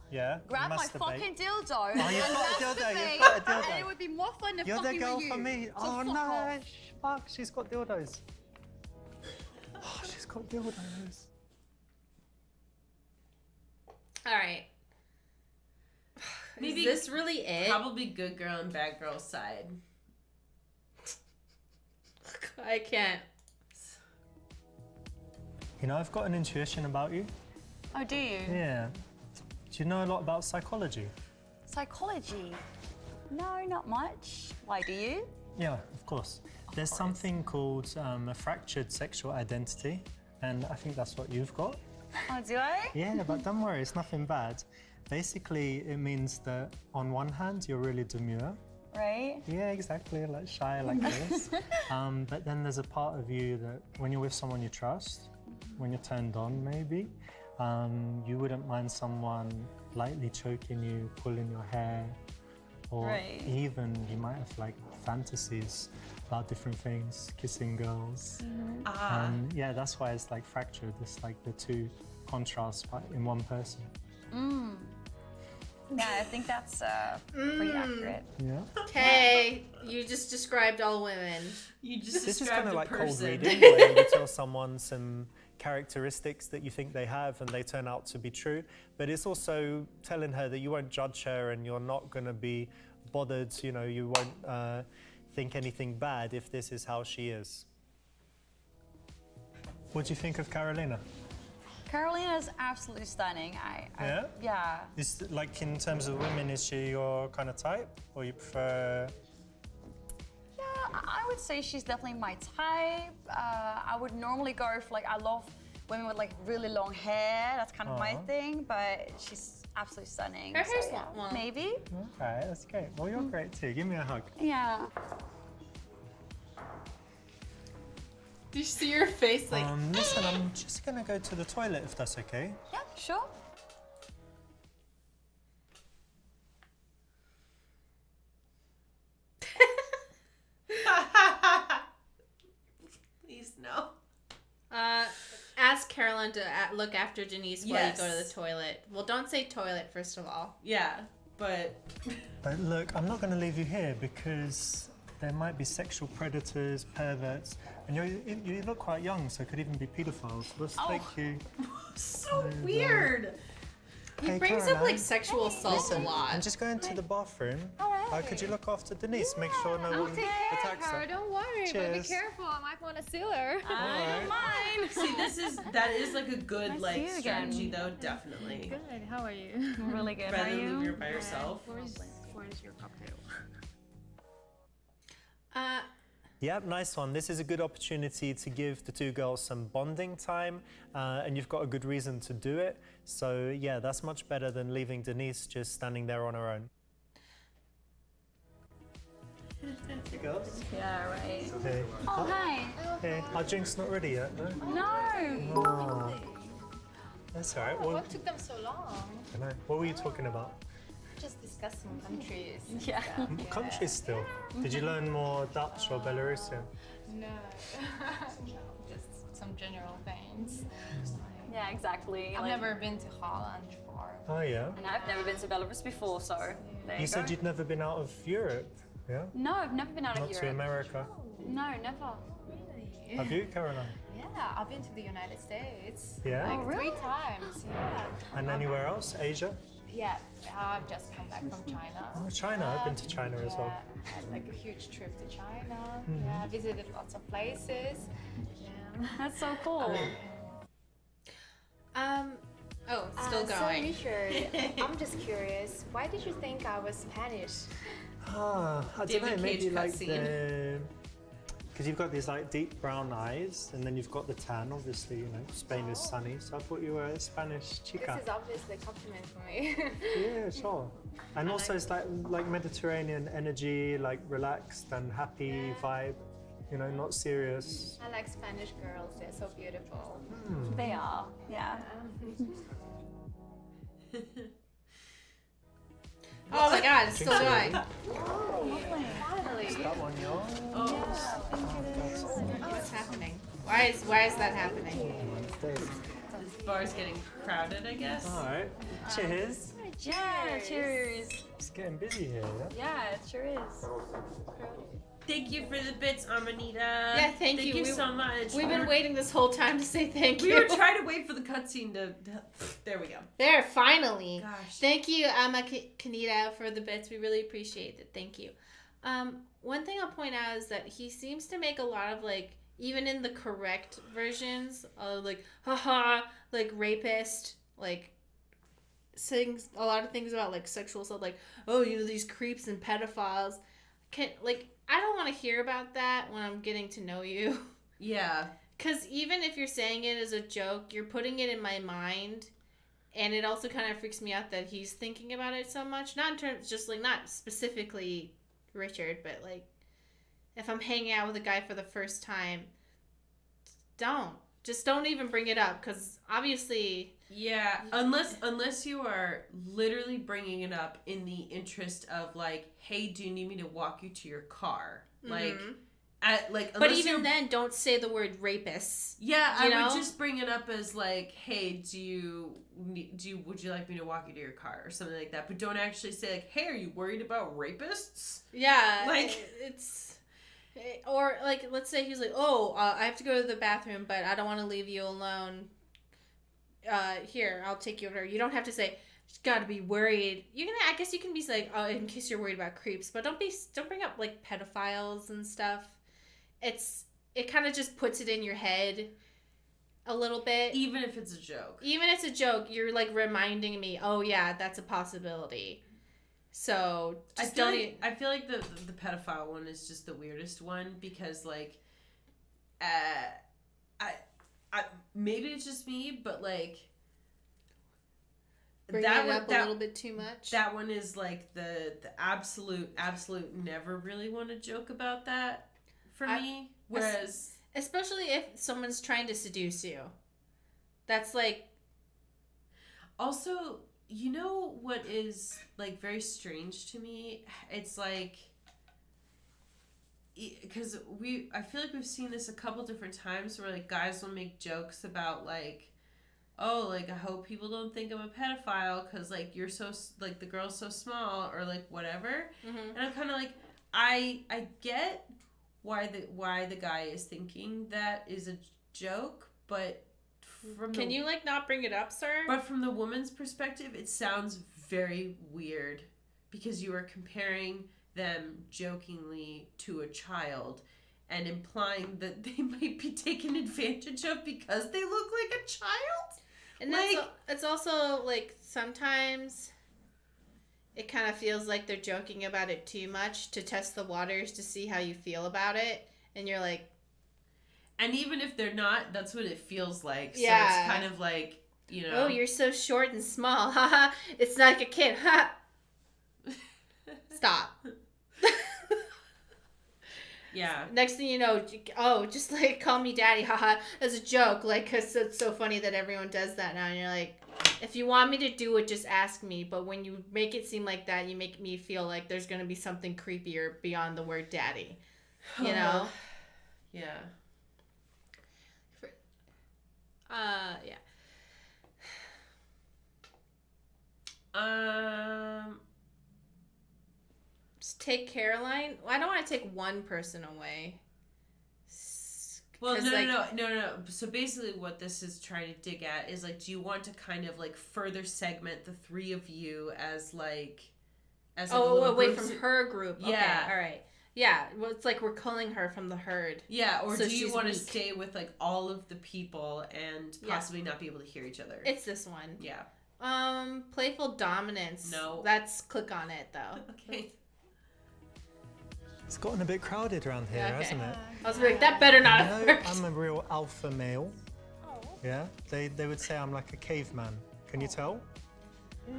grab my masturbate. fucking dildo you've and got a dildo, masturbate, you've got a dildo. and it would be more fun than You're the fucking girl with you. for me. So Oh fuck no, off. fuck, she's got dildos. Oh, she's got dildos. All right. Maybe Is this really it? Probably good girl and bad girl side. I can't. I've got an intuition about you. Oh, do you? Yeah. Do you know a lot about psychology? Psychology? No, not much. Why do you? Yeah, of course. There's something called a fractured sexual identity, and I think that's what you've got. Oh, do I? Yeah, but don't worry, it's nothing bad. Basically, it means that on one hand, you're really demure. Right? Yeah, exactly, like shy like this. But then there's a part of you that when you're with someone you trust, when you're turned on maybe, you wouldn't mind someone lightly choking you, pulling your hair, or even you might have like fantasies about different things, kissing girls. Yeah, that's why it's like fractured. It's like the two contrasts in one person. Yeah, I think that's pretty accurate. Yeah. Okay, you just described all women. You just This is described kind of a like cold person. reading, where you tell someone some characteristics that you think they have and they turn out to be true. But it's also telling her that you won't judge her and you're not going to be bothered, you won't think anything bad if this is how she is. What do you think of Carolina? Carolina is absolutely stunning. Yeah? Is like in terms of women, is she your kind of type, or you prefer? Yeah, I would say she's definitely my type. I would normally go for I love women with like really long hair. That's kind of my thing. But she's absolutely stunning. Her hair's so, yeah, long. maybe. Okay, that's great. Well, you're great too. Give me a hug. Yeah. Do you see your face like? Listen, I'm just gonna go to the toilet if that's okay. Yeah, sure. Please no. Ask Carolyn to look after Denise while you go to Yes. the toilet. Well, don't say toilet first of all. Yeah, but But look, I'm not going to leave you here because there might be sexual predators, perverts, and you look quite young, so it could even be paedophiles. Let's take you. so weird. He Hey, brings up Caroline. like sexual assault a lot. I'm just going to the bathroom. Alright. Could you look after Denise? Make sure no I'll one take care attacks of her. her. Don't worry, but be Cheers. careful. I might want to steal her. I don't mind. See, that is like a good Nice to like see you again. strategy though, definitely. Good. How are you? Really good. How Rather are than leave you? her by herself. Where's your cocktail? Yep, nice one. This is a good opportunity to give the two girls some bonding time, and you've got a good reason to do it. So yeah, that's much better than leaving Denise just standing there on her own. Hey girls. Yeah, right. Hey. Oh, hi. Hey. Our drink's not ready yet, no? No. Oh. That's alright. Well, What took them so long? I know. What were you talking about? Just discussing countries. Yeah. Countries still. Did you learn more Dutch or Belarusian? No. Just some general things. Yeah, exactly. I've like- never been to Holland before. Oh yeah. And I've never been to Belarus before, so there you You said go. you'd never been out of Europe, yeah? No, I've never been out of Not to Europe. America. No, never. Really? Have you, Caroline? Yeah, I've been to the United States. Yeah? Like Oh, really? 3 times. Yeah. And anywhere else? Asia? Yeah, I've just come back from China. Oh, China. I've been to China as well. Yeah, I had like a huge trip to China. Yeah, I visited lots of places. Yeah. That's so cool. Oh, it's still So going. Richard, I'm just curious. Why did you think I was Spanish? Ah, I don't David know, maybe Cage like cutscene. because you've got these like deep brown eyes, and then you've got the tan. Obviously, you know, Spain is sunny, so I thought you were a Spanish chica. This is obviously a compliment for me. Yeah, sure. And also, it's like Mediterranean energy, like relaxed and happy vibe. You know, not serious. I like Spanish girls. They're so beautiful. They are. Yeah. Oh my god, it's still going. Finally. That one, yours? What's happening? Why is that happening? This bar's getting crowded, I guess. All right. Cheers. Yeah, cheers. It's getting busy here. Yeah? Yeah, it sure is. Thank you for the bits, Amanita. Yeah, thank you. Thank you We- so much. We've been waiting this whole time to say thank We you. were trying to wait for the cutscene to. There we go. There, finally. Gosh. Thank you, Kanita, for the bits. We really appreciate it. Thank you. One thing I'll point out is that he seems to make a lot of like, even in the correct versions, like, haha, like rapist, like, sings a lot of things about like sexual stuff, like, oh, you know, these creeps and pedophiles. I don't want to hear about that when I'm getting to know you. Yeah. Because even if you're saying it as a joke, you're putting it in my mind. And it also kind of freaks me out that he's thinking about it so much. Not in terms, just like, not specifically Richard, but like, if I'm hanging out with a guy for the first time, just don't even bring it up. Because obviously, Yeah, unless you are literally bringing it up in the interest of like, hey, do you need me to walk you to your car? Like, but unless even you're- then, don't say the word rapists. yeah, I you know? would just bring it up as like, hey, would you like me to walk you to your car or something like that? But don't actually say like, hey, are you worried about rapists? Yeah, Like- it's, or like, let's say he's like, oh, I have to go to the bathroom, but I don't want to leave you alone. Here, I'll take you over. You don't have to say, gotta be worried. I guess you can be like, oh, in case you're worried about creeps, but don't bring up like pedophiles and stuff. It kind of just puts it in your head a little bit. Even if it's a joke. Even if it's a joke, you're like reminding me, oh yeah, that's a possibility. So I just feel don't. like, I feel like the pedophile one is just the weirdest one because like, I maybe it's just me, but like Bring it up a little bit too much. That one is like the absolute never really want to joke about that for me. Whereas especially if someone's trying to seduce you. That's like, also, you know what is like very strange to me? It's like because I feel like we've seen this a couple different times where like guys will make jokes about like, oh, like, I hope people don't think I'm a pedophile because, like, you're so, like, the girl's so small or, like, whatever. And I'm kind of like, I get why the guy is thinking that is a joke, but Can you, like, not bring it up, sir? But from the woman's perspective, it sounds very weird because you are comparing them jokingly to a child and implying that they might be taken advantage of because they look like a child. And like, it's also, like, sometimes it kind of feels like they're joking about it too much to test the waters to see how you feel about it. And you're like... And even if they're not, that's what it feels like. Yeah. So it's kind of like, you know... Oh, you're so short and small. Haha. It's like a kid. Ha. Stop. Yeah. Next thing you know, oh, just like call me daddy, haha, as a joke, like, because it's so funny that everyone does that now. And you're like, if you want me to do it, just ask me. But when you make it seem like that, you make me feel like there's going to be something creepier beyond the word daddy. You know? Yeah. Yeah. Just take Caroline. Well, I don't want to take one person away. Well, no. So basically what this is trying to dig at is, like, do you want to kind of, like, further segment the three of you as, like... As, like, away from her group. Yeah. Okay, all right. Yeah, well, it's like we're culling her from the herd. Yeah, or so do you want to weak. stay with, like, all of the people and possibly not be able to hear each other? It's this one. Yeah. Playful dominance. No. That's click on it, though. Okay. It's gotten a bit crowded around here, Yeah, okay. hasn't it? I was like, that better not You have know, worked. I'm a real alpha male. Oh, Yeah, they would say I'm like a caveman. Can you tell?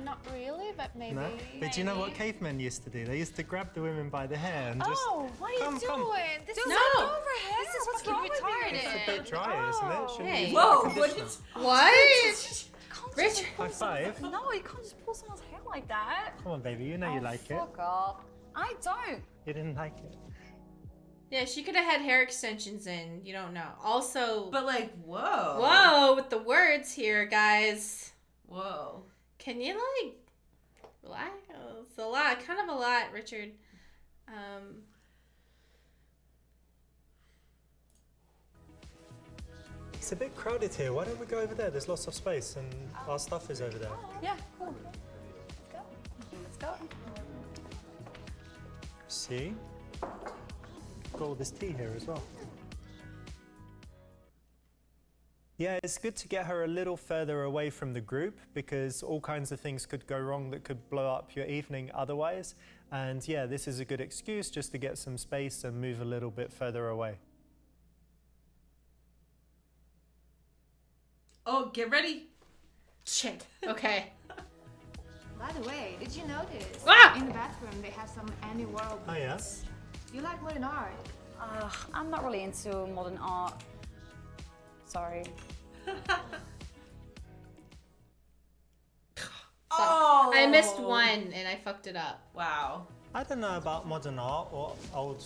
not really, but maybe. No. But do you know what cavemen used to do? They used to grab the women by the hair and just. Oh, what are you Come. doing? This is No. overhead. This is What's fucking wrong with you? retarded. It's a bit dry, isn't it? Shouldn't Hey. you use Whoa, a what conditioner? What? Rich. High five. No, you can't just pull someone's hair like that. Come on, baby, you know you like it. Fuck off. I don't. You didn't like it. Yeah, she could have had hair extensions in. You don't know. Also, But, like, whoa. whoa, with the words here, guys. Whoa. Can you, like, relax? It's a lot. Kind of a lot, Richard. It's a bit crowded here. Why don't we go over there? There's lots of space and our stuff is over there. Yeah, cool. Let's go. See? Got all this tea here as well. Yeah, it's good to get her a little further away from the group because all kinds of things could go wrong that could blow up your evening otherwise. And yeah, this is a good excuse just to get some space and move a little bit further away. Oh, get ready. Shit. Okay. By the way, did you notice? Ah! In the bathroom, they have some Andy Warhol Oh yeah? books. You like modern art? I'm not really into modern art. Sorry. Oh. I missed one and I fucked it up. Wow. I don't know about modern art or old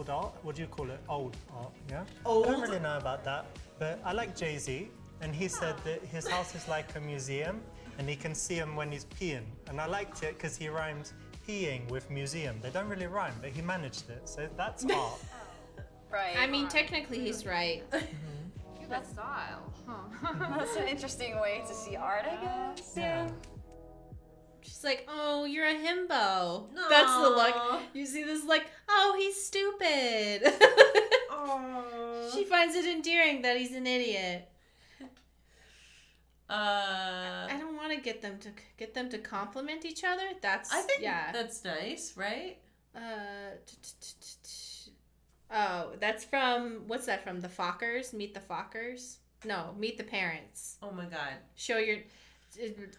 art. What do you call it? Old art, yeah? Old? I don't really know about that, but I like Jay-Z, and he said that his house is like a museum, and he can see him when he's peeing. And I liked it because he rhymed peeing with museum. They don't really rhyme, but he managed it, so that's art. Right. I mean, technically he's right. You got style. Huh. That's an interesting way to see art, I guess. Yeah. She's like, oh, you're a himbo. That's the look. Aw. You see this like, oh, he's stupid. Aww. She finds it endearing that he's an idiot. I don't want to get them to compliment each other. That's I think yeah. that's nice, right? Oh, that's from what's that from? The Fockers? Meet the Fockers? No, Meet the Parents. Oh my god. Show your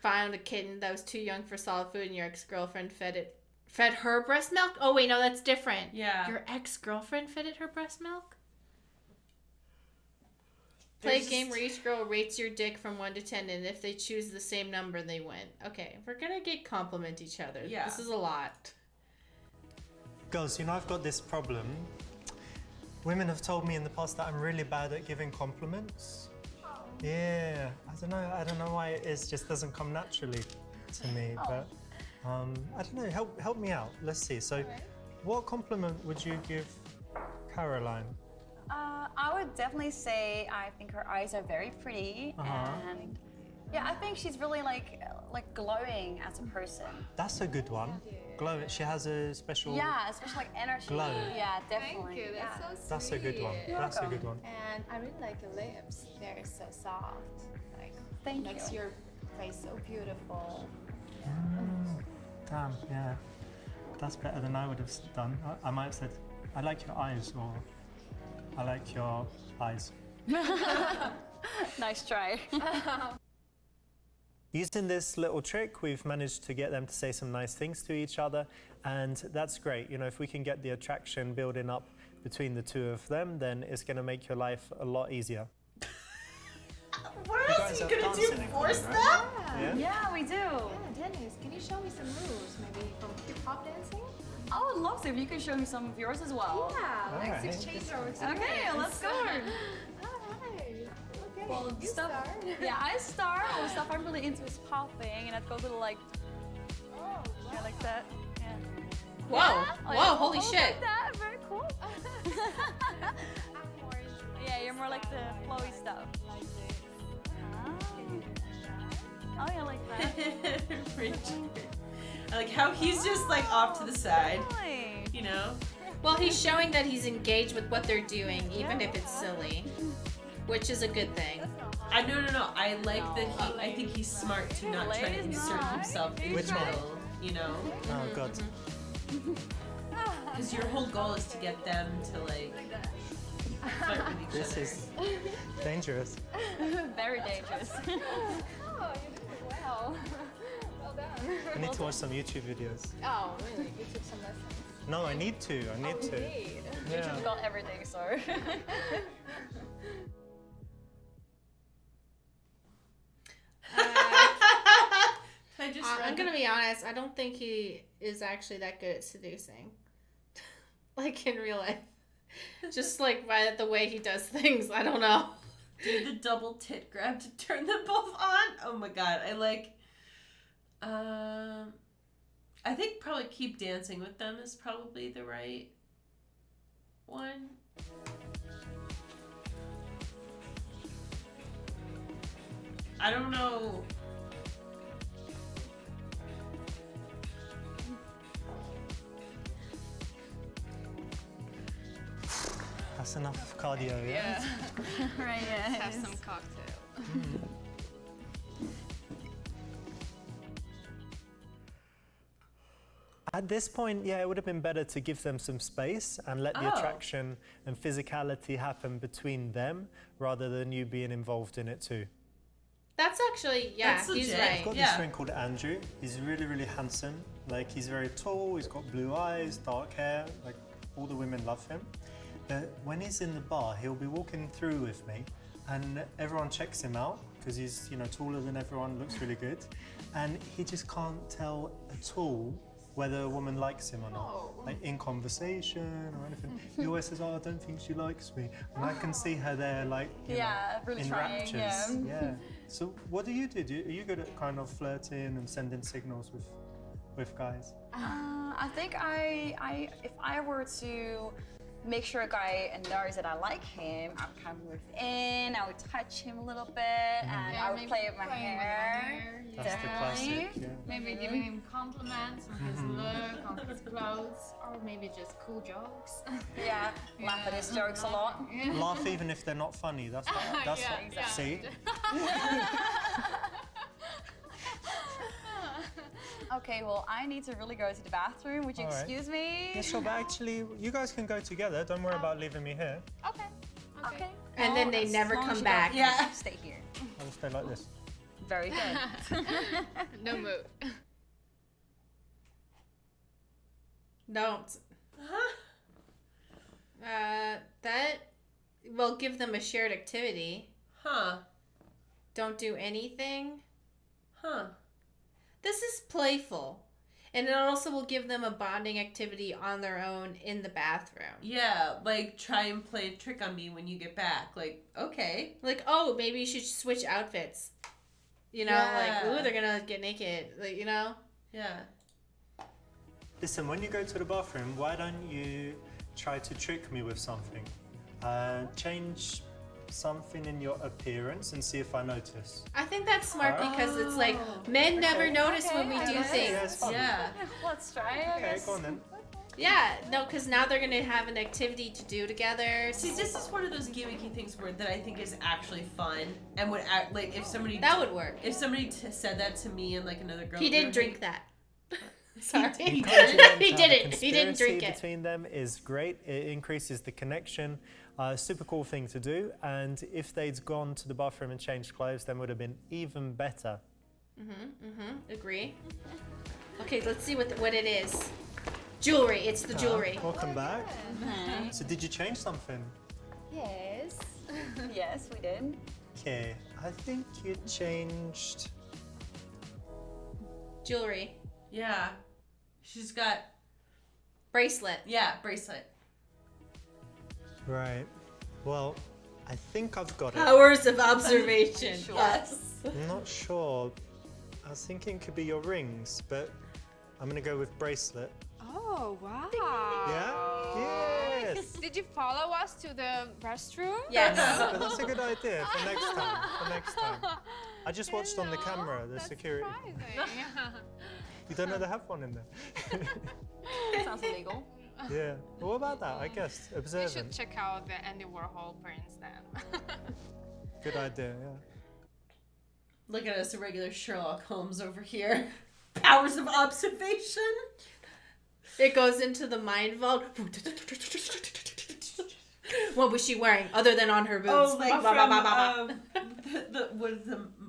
found a kitten that was too young for solid food, and your ex-girlfriend fed her breast milk. Oh wait, no, that's different. Yeah. Your ex-girlfriend fed it her breast milk. Play There's a game just- where each girl rates your dick from 1 to 10, and if they choose the same number, they win. Okay, we're gonna compliment each other. Yeah. This is a lot. Girls, you know I've got this problem. Women have told me in the past that I'm really bad at giving compliments. Yeah, I don't know why it is. Just doesn't come naturally to me. But I don't know. Help me out. Let's see. So, what compliment would you give Caroline? I would definitely say I think her eyes are very pretty, and yeah, I think she's really like glowing as a person. That's a good one. Glow. She has a special. Yeah, especially like energy. Glow. Yeah, definitely. Thank you. That's so sweet. That's a good one. That's a good one. And I really like your lips. They're so soft. Like Thank makes you. your face so beautiful. Damn. Yeah. That's better than I would have done. I might have said, I like your eyes, or I like your eyes. Nice try. Using this little trick, we've managed to get them to say some nice things to each other, and that's great. You know, if we can get the attraction building up between the two of them, then it's going to make your life a lot easier. What You else guys are have you gonna dancing do? in Force common, them? Yeah? Yeah, we do. Yeah, Dennis, can you show me some moves? Maybe from hip hop dancing? I would love to if you could show me some of yours as well. Yeah, let's Alright. exchange our Okay, let's go. Alright. Okay. Well, you stuff. start. Yeah, I start. Well, stuff I'm really into is popping, and I'd go to the like, Oh, yeah, like that. Yeah. Whoa! Oh, Whoa! yeah, Holy almost shit! Like that. Very cool. I'm more Yeah, you're more like the flowy stuff. like this. Oh, yeah, like that. Richard. I like how he's just like off to the side, Nice. you know? Well, he's showing that he's engaged with what they're doing, even if it's silly, which is a good thing. No. I like that he. I think he's smart to not try to Ladies, insert no. himself in the Which one? middle, you know? Oh, God. Because your whole goal is to get them to like flirt with each This other. is dangerous. Very dangerous. Oh, you did it well. Well done. I need to watch some YouTube videos. Oh, really? You took some lessons? No, I need to. I need to. Indeed. Yeah. YouTube's got everything, so. I'm gonna be honest. I don't think he is actually that good at seducing. Like in real life, just like by the way he does things. I don't know. Do the double tit grab to turn them both on. Oh my god, I like. I think probably keep dancing with them is probably the right one. I don't know. That's enough cardio, yeah? Right, yeah. Have some cocktail. At this point, yeah, it would have been better to give them some space and let the Oh. attraction and physicality happen between them rather than you being involved in it too. That's actually That's he's legit. right. I've got this friend called Andrew. He's really, really handsome. Like, he's very tall, he's got blue eyes, dark hair. Like, all the women love him. But when he's in the bar, he'll be walking through with me and everyone checks him out because he's, you know, taller than everyone, looks really good. And he just can't tell at all whether a woman likes him or not. Oh. Like, in conversation or anything. He always says, oh, I don't think she likes me. And I can see her there, like, you Yeah, know, really in trying, raptures. yeah. Yeah. So what do? Are you good at kind of flirting and sending signals with guys? I think if I were to make sure a guy knows that I like him, I would kind of move in, I would touch him a little bit, and I would maybe play with my playing with hair. That's the classic. Yeah. Maybe giving him compliments on his look, on his clothes, or maybe just cool jokes. Yeah, laugh at his jokes a lot. Laugh even if they're not funny. That's Yeah, yeah. See. Okay, well, I need to really go to the bathroom. Would you All right. excuse me? Yeah, sure. But actually, you guys can go together. Don't worry about leaving me here. Okay. Okay. And then they as never long as come you back. don't Yeah. Stay here. I'll just stay like this. Very good. No move. Don't. Huh? That will give them a shared activity. Huh. Don't do anything. Huh. This is playful. And it also will give them a bonding activity on their own in the bathroom. Yeah, like try and play a trick on me when you get back. Like, okay. Like, oh, maybe you should switch outfits. You know, like, ooh, they're gonna get naked. Like, you know? Yeah. Listen, when you go to the bathroom, why don't you try to trick me with something? Change something in your appearance and see if I notice. I think that's smart because it's like men never notice when we do things. Yeah, it's fun. Yeah. Let's try, I Okay, guess. go on then. Yeah, no, because now they're gonna have an activity to do together. See, this is one of those gimmicky things that I think is actually fun, and would act like if somebody That would work. If somebody said that to me and like another girl, He didn't drink that. Sorry. Encouraging them to He have a didn't. He didn't conspiracy drink it. between them is great. It increases the connection. Super cool thing to do. And if they'd gone to the bathroom and changed clothes, then would have been even better. Agree. Okay, let's see what it is. Jewelry. It's the jewelry. Welcome back. So did you change something? Yes. Yes, we did. Okay, I think you changed. Jewelry. Yeah. She's got Bracelet. bracelet. Right. Well, I think I've got it. Powers of observation. Sure. Yes. I'm not sure. I was thinking it could be your rings, but I'm gonna go with bracelet. Oh, wow. Yeah? Yes! Did you follow us to the restroom? Yes. But that's a good idea for next time. For next time. I just watched on the camera, the That's security. surprising. You don't know they have one in there. Sounds illegal. Yeah. Well, what about that? I guess We should observant. check out the Andy Warhol prints then. Good idea. Yeah. Look at us, a regular Sherlock Holmes over here. Powers of observation. It goes into the mind vault. What was she wearing other than on her boobs? Oh, like Ba, ba, from ba, ba,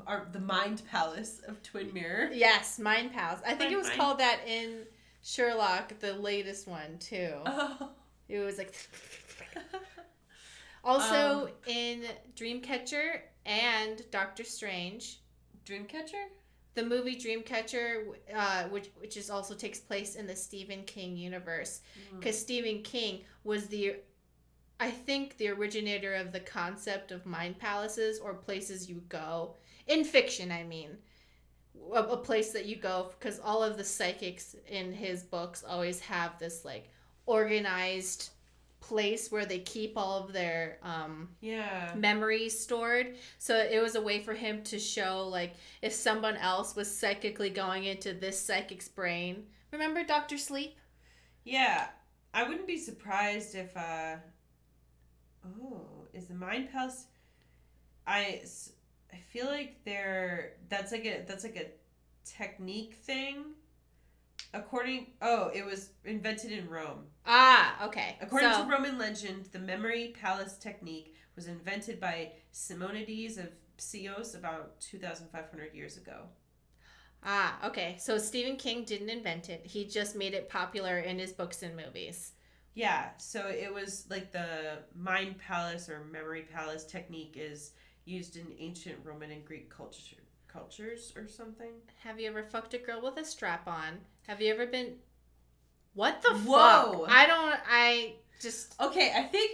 ba. the Mind Palace of Twin Mirror. Yes, Mind Pals. I think it was Mind. called that in Sherlock, the latest one too. Oh. It was like. Also in Dreamcatcher and Doctor Strange, Dreamcatcher? the movie Dreamcatcher, which is also takes place in the Stephen King universe, because Stephen King was I think the originator of the concept of mind palaces, or places you go in fiction. I mean, a place that you go, because all of the psychics in his books always have this like organized place where they keep all of their memories stored. So it was a way for him to show like if someone else was psychically going into this psychic's brain. Remember Dr. Sleep? Yeah. I wouldn't be surprised if is the Mind Palace, I feel like that's like a technique thing. It was invented in Rome. Ah, okay. According to Roman legend, the memory palace technique was invented by Simonides of Chios about 2,500 years ago. Ah, okay. So Stephen King didn't invent it. He just made it popular in his books and movies. Yeah, so it was like the mind palace or memory palace technique is used in ancient Roman and Greek cultures or something. Have you ever fucked a girl with a strap on? Have you ever been... What the Whoa. fuck? I just... Okay, I think...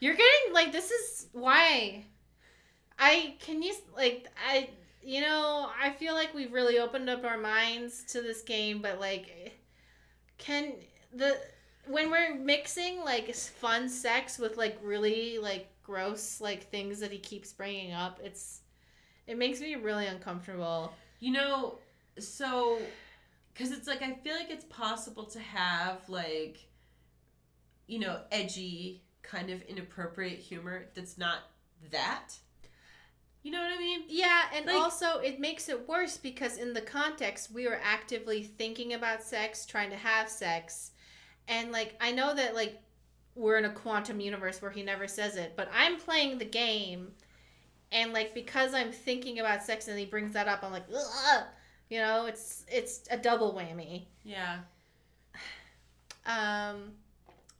You're getting, like, this is why... I feel like we've really opened up our minds to this game, but, like, when we're mixing, like, fun sex with, like, really, like, gross, like, things that he keeps bringing up, it makes me really uncomfortable. You know, so... Because it's, like, I feel like it's possible to have, like, you know, edgy, kind of inappropriate humor that's not that. You know what I mean? Yeah, and like, also it makes it worse because in the context, we were actively thinking about sex, trying to have sex. And, like, I know that, like, we're in a quantum universe where he never says it, but I'm playing the game, and, like, because I'm thinking about sex and he brings that up, I'm like, ugh! You know, it's a double whammy. Yeah.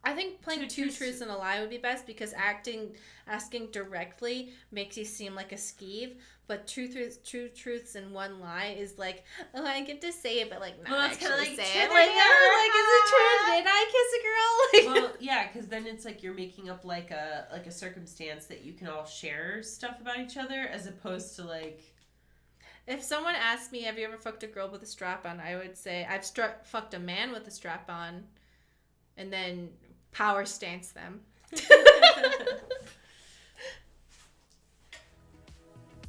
I think playing Two two truths. truths and a lie would be best because asking directly makes you seem like a skeeve, but two truths and one lie is like, oh, I get to say it, but like not Well, that's kinda actually like say it. trivia. Like, oh, like is it true? Did I kiss a girl? Like, Well, yeah, because then it's like you're making up like a circumstance that you can all share stuff about each other, as opposed to like. if someone asked me, have you ever fucked a girl with a strap on? I would say I've fucked a man with a strap on, and then power stance them.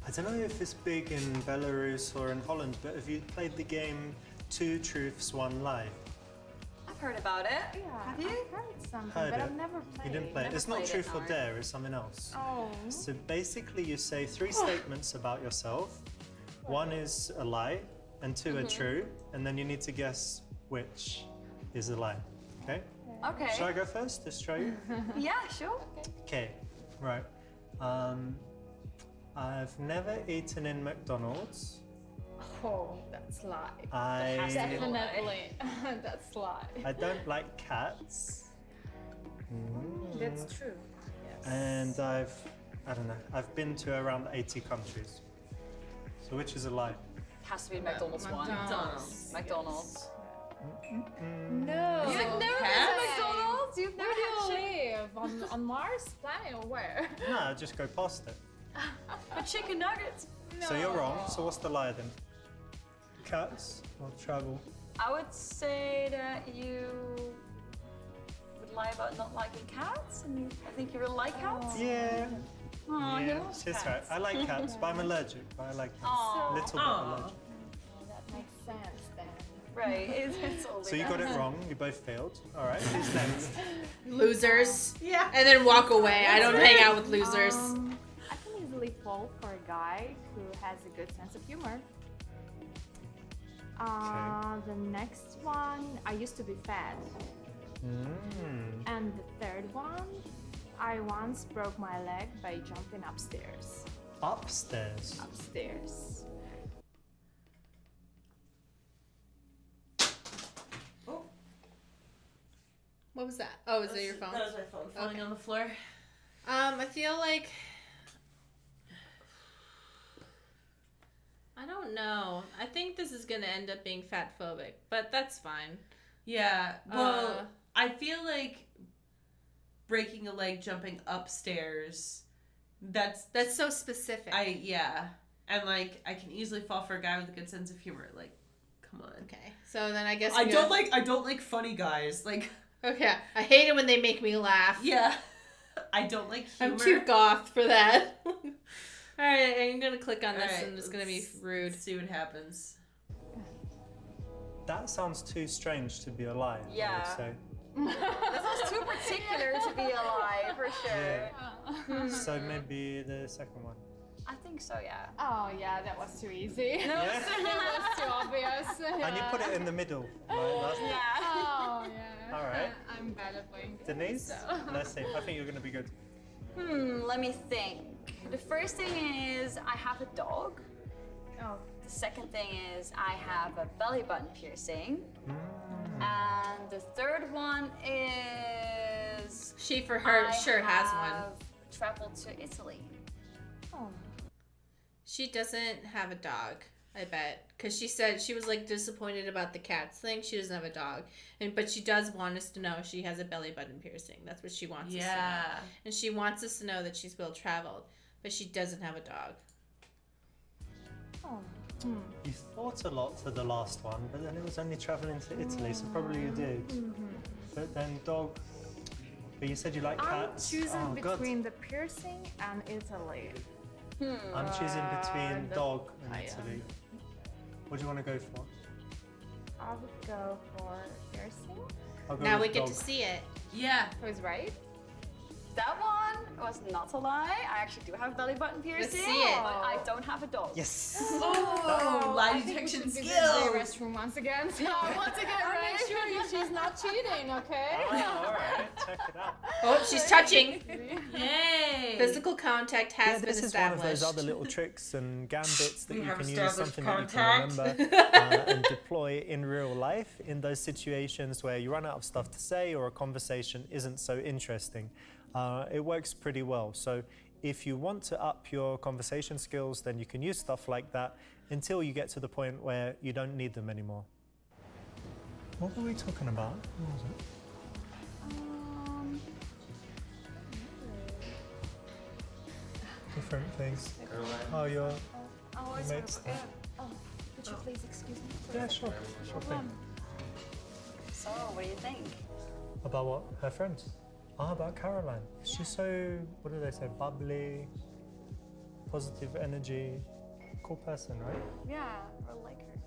I don't know if it's big in Belarus or in Holland, but have you played the game Two Truths, One Lie? I've heard about it. Yeah, Have you? I've heard something, Heard but it. I've never played. You didn't play it. Never It's not played it, Truth or no. Dare, it's something else. Oh. So basically you say 3 statements about yourself. 1 is a lie and 2 are true, and then you need to guess which is a lie. Okay? Okay. Shall I go first to show you? Yeah, sure. Okay, right. I've never eaten in McDonald's. Oh, that's lie. I Definitely. That's lie. I don't like cats. That's true. Yes. And I've been to around 80 countries. So which is a lie? Has to be McDonald's one. McDonald's. McDonald's. No. You've You've never never had been to McDonald's? You've never Where do you live? On Mars planet or where? No, I just go past it. But chicken nuggets. So you're wrong. So what's the lie then? Cats or travel? I would say that you would lie about not liking cats, and I think you really like cats. Yeah. Oh, you Yeah, love she's right. cats. I like cats, but I'm allergic. But I like cats. Aw. Little bit Aw. allergic. That makes sense then. Right, it's all So you got it wrong. You both failed. All right. Who's next? Losers. Yeah. And then walk away. I don't hang out with losers. I can easily fall for a guy who has a good sense of humor. The next one, I used to be fat. And the third one, I once broke my leg by jumping upstairs. Upstairs. Upstairs. What was that? Oh, is it your phone? That was my phone falling Okay. on the floor. I feel like I don't know. I think this is gonna end up being fat phobic, but that's fine. Yeah. Well, I feel like breaking a leg jumping upstairs. That's That's so specific. and like I can easily fall for a guy with a good sense of humor. Like, come on. Okay, so then I guess I don't like funny guys. Like, Okay, I hate it when they make me laugh. yeah. I don't like humor. I'm too goth for that. All right, I'm gonna click on this, All right, and it's gonna be let's- rude. Let's see what happens. That sounds too strange to be a lie. I Yeah. would say. That sounds too particular to be a lie, for sure. So maybe the second one. I think so, yeah. Oh yeah, that was too easy. No, Yeah. That was too obvious. And you put it in the middle. Right? That's yeah. Oh yeah. All right. I'm bad at playing games, Denise, so. let's see. I think you're going to be good. Let me think. The first thing is I have a dog. Oh. The second thing is I have a belly button piercing. And the third one is She for her I sure has one. have traveled to Italy. Oh. She doesn't have a dog, I bet, because she said she was like disappointed about the cats thing. She doesn't have a dog, but she does want us to know she has a belly button piercing. That's what she wants us to know. Yeah. And she wants us to know that she's well traveled, but she doesn't have a dog. Oh. You thought a lot for the last one, but then it was only travelling to Italy, so probably you did. But then dog. But you said you like I'm cats. choosing Oh, God. between the piercing and Italy. I'm choosing between the- dog and I am. Italy. What do you want to go for? I would go for piercing. I'll go Now with we get dog. to see it. Yeah. Who's right? That one was not a lie. I actually do have belly button piercing. see it. But I don't have a dog. Yes. Oh, lie I think we detection should visit skills. the restroom once again. So once again, right? Make sure she's not cheating, okay? Oh, all right. Check it out. Oh, she's touching. Yay! Physical contact has been This is one established. of those other little tricks and gambits that We you have can use, established something that you contact. can remember and deploy in real life in those situations where you run out of stuff to say or a conversation isn't so interesting. It works pretty well. So if you want to up your conversation skills, then you can use stuff like that until you get to the point where you don't need them anymore. What were we talking about? What was it? Different things. Oh, your mates. Would you please excuse me? Yeah, sure. Sure thing. So, what do you think? About what? Her friends? Ah, about Caroline. She's so, what do they say, bubbly, positive energy, cool person, right? Yeah, I like her.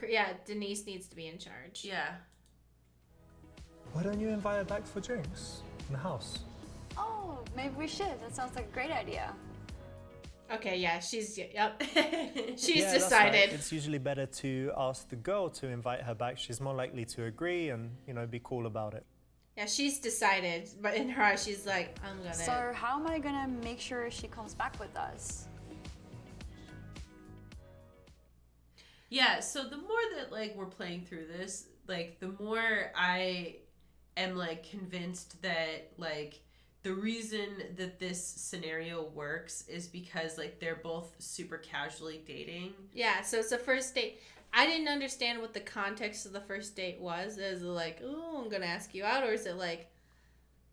Yeah, Denise needs to be in charge. Yeah. Why don't you invite her back for drinks in the house? Oh, maybe we should. That sounds like a great idea. Okay, yeah, she's, yep. She's Yeah, that's decided. right. It's usually better to ask the girl to invite her back. She's more likely to agree and, you know, be cool about it. Yeah, she's decided, but in her eyes, she's like, I'm gonna. So, how am I gonna make sure she comes back with us? Yeah, so the more that like we're playing through this, like the more I am like convinced that like the reason that this scenario works is because like they're both super casually dating. Yeah, so it's a first date. I didn't understand what the context of the first date was. Is it like, oh, I'm gonna ask you out, or is it like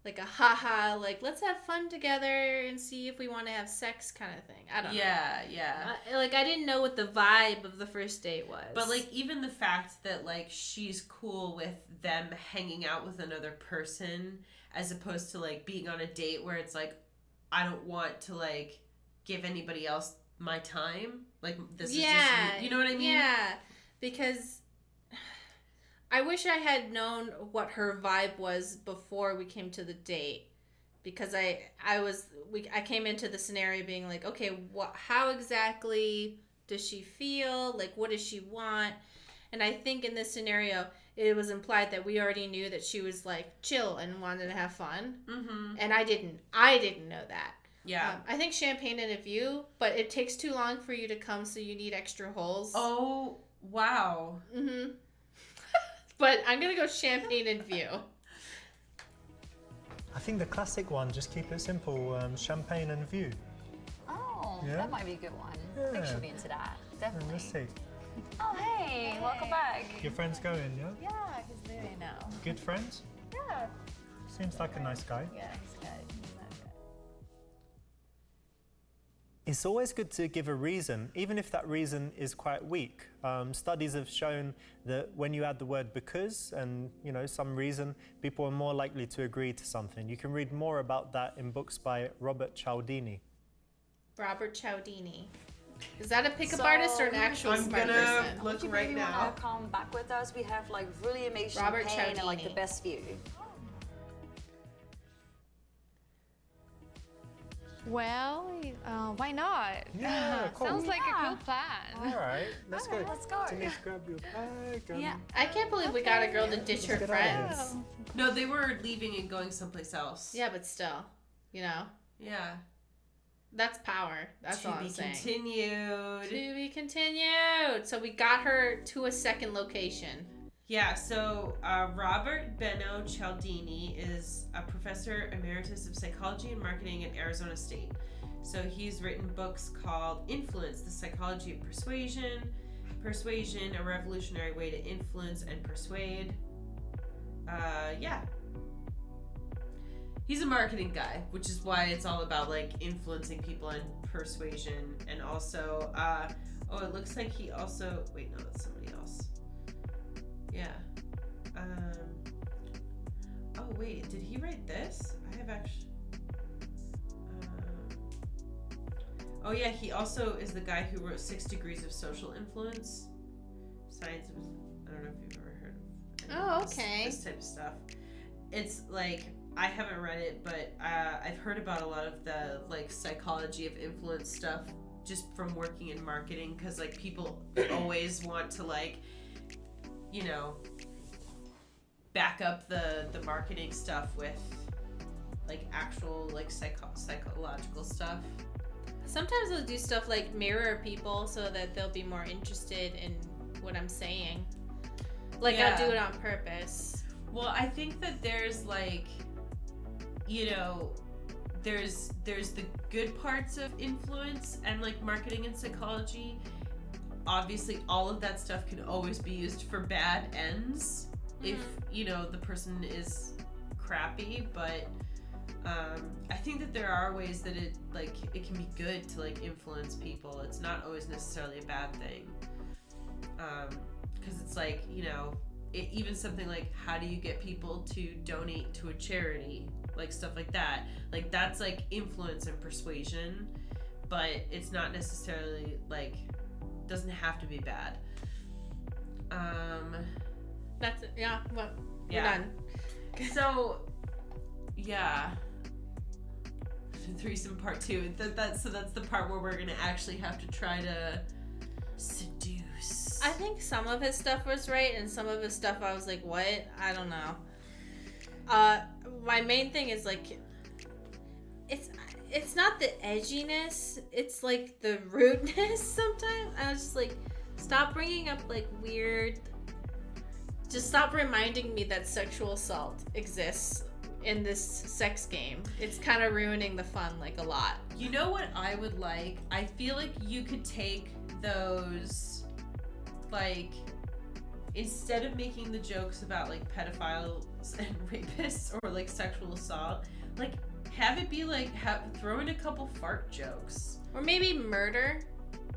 a haha, like let's have fun together and see if we want to have sex kind of thing? I don't know. Yeah. Like I didn't know what the vibe of the first date was. But like even the fact that like she's cool with them hanging out with another person as opposed to like being on a date where it's like I don't want to like give anybody else my time. Like this is just you know what I mean? Yeah, because I wish I had known what her vibe was before we came to the date, because I came into the scenario being like, okay, how exactly does she feel? Like, what does she want? And I think in this scenario, it was implied that we already knew that she was like chill and wanted to have fun, and I didn't know that. Yeah. I think champagne and a view, but it takes too long for you to come, so you need extra holes. Oh wow. But I'm gonna go champagne and view. I think the classic one, just keep it simple, champagne and view. Oh, Yeah? that might be a good one. I think Yeah. she'll be into that. And Definitely. let's see. Oh, hey, welcome back. Your friend's going, yeah? Yeah, he's there now. Good friends? Yeah, Seems like a nice guy. yeah, he's good. He's not good. It's always good to give a reason, even if that reason is quite weak. Studies have shown that when you add the word because and some reason, people are more likely to agree to something. You can read more about that in books by Robert Cialdini. Robert Cialdini. Is that a pickup So, artist or an actual I'm smart gonna person? look Would you right maybe now. want to come back with us? We have like really amazing Robert champagne and like Cialdini. the best view. Well, why not? Yeah, cool. Sounds like a Yeah. cool plan. All right, let's go. Let's go. Denise, grab your bag. Yeah. I can't believe we got a girl to ditch her Let's get out of friends. No, they were leaving and going someplace else. Yeah, but still, Yeah. that's power. That's To all I'm be saying. continued. To be continued. So we got her to a second location. Yeah, so Robert Benno Cialdini is a professor emeritus of psychology and marketing at Arizona State. So he's written books called Influence, The Psychology of Persuasion, Persuasion, A Revolutionary Way to Influence and Persuade. Yeah. He's a marketing guy, which is why it's all about like influencing people and persuasion. And also, it looks like he also, wait, no, that's somebody else. Yeah. Oh wait, did he write this? I have actually. Oh yeah, he also is the guy who wrote 6 Degrees of Social Influence. Science of, I don't don't know if you've ever heard of Oh, okay. this type of stuff. It's like, I haven't read it, but I've heard about a lot of the like psychology of influence stuff just from working in marketing, because like people always want to like, you know, back up the marketing stuff with like actual like psychological stuff. Sometimes they'll do stuff like mirror people so that they'll be more interested in what I'm saying. Like, Yeah. I'll do it on purpose. Well, I think that there's like, you know, there's the good parts of influence and like marketing and psychology. Obviously, all of that stuff can always be used for bad ends if, you know, the person is crappy, but I think that there are ways that it can be good to like influence people. It's not always necessarily a bad thing. Because it's like, you know, even something like, how do you get people to donate to a charity? Like stuff like that. Like that's like influence and persuasion, but it's not necessarily like, doesn't have to be bad. That's it. Yeah, well, Yeah. we're done. So, yeah. Threesome part 2. So that's the part where we're gonna actually have to try to seduce. I think some of his stuff was right, and some of his stuff I was like, what? I don't know. My main thing is like, it's not the edginess, it's like the rudeness sometimes. I was just like, stop bringing up like weird, just stop reminding me that sexual assault exists in this sex game. It's kind of ruining the fun like a lot. You know what I would like? I feel like you could take those, like, instead of making the jokes about like pedophiles and rapists or like sexual assault, like have it be like throw in a couple fart jokes. Or maybe murder.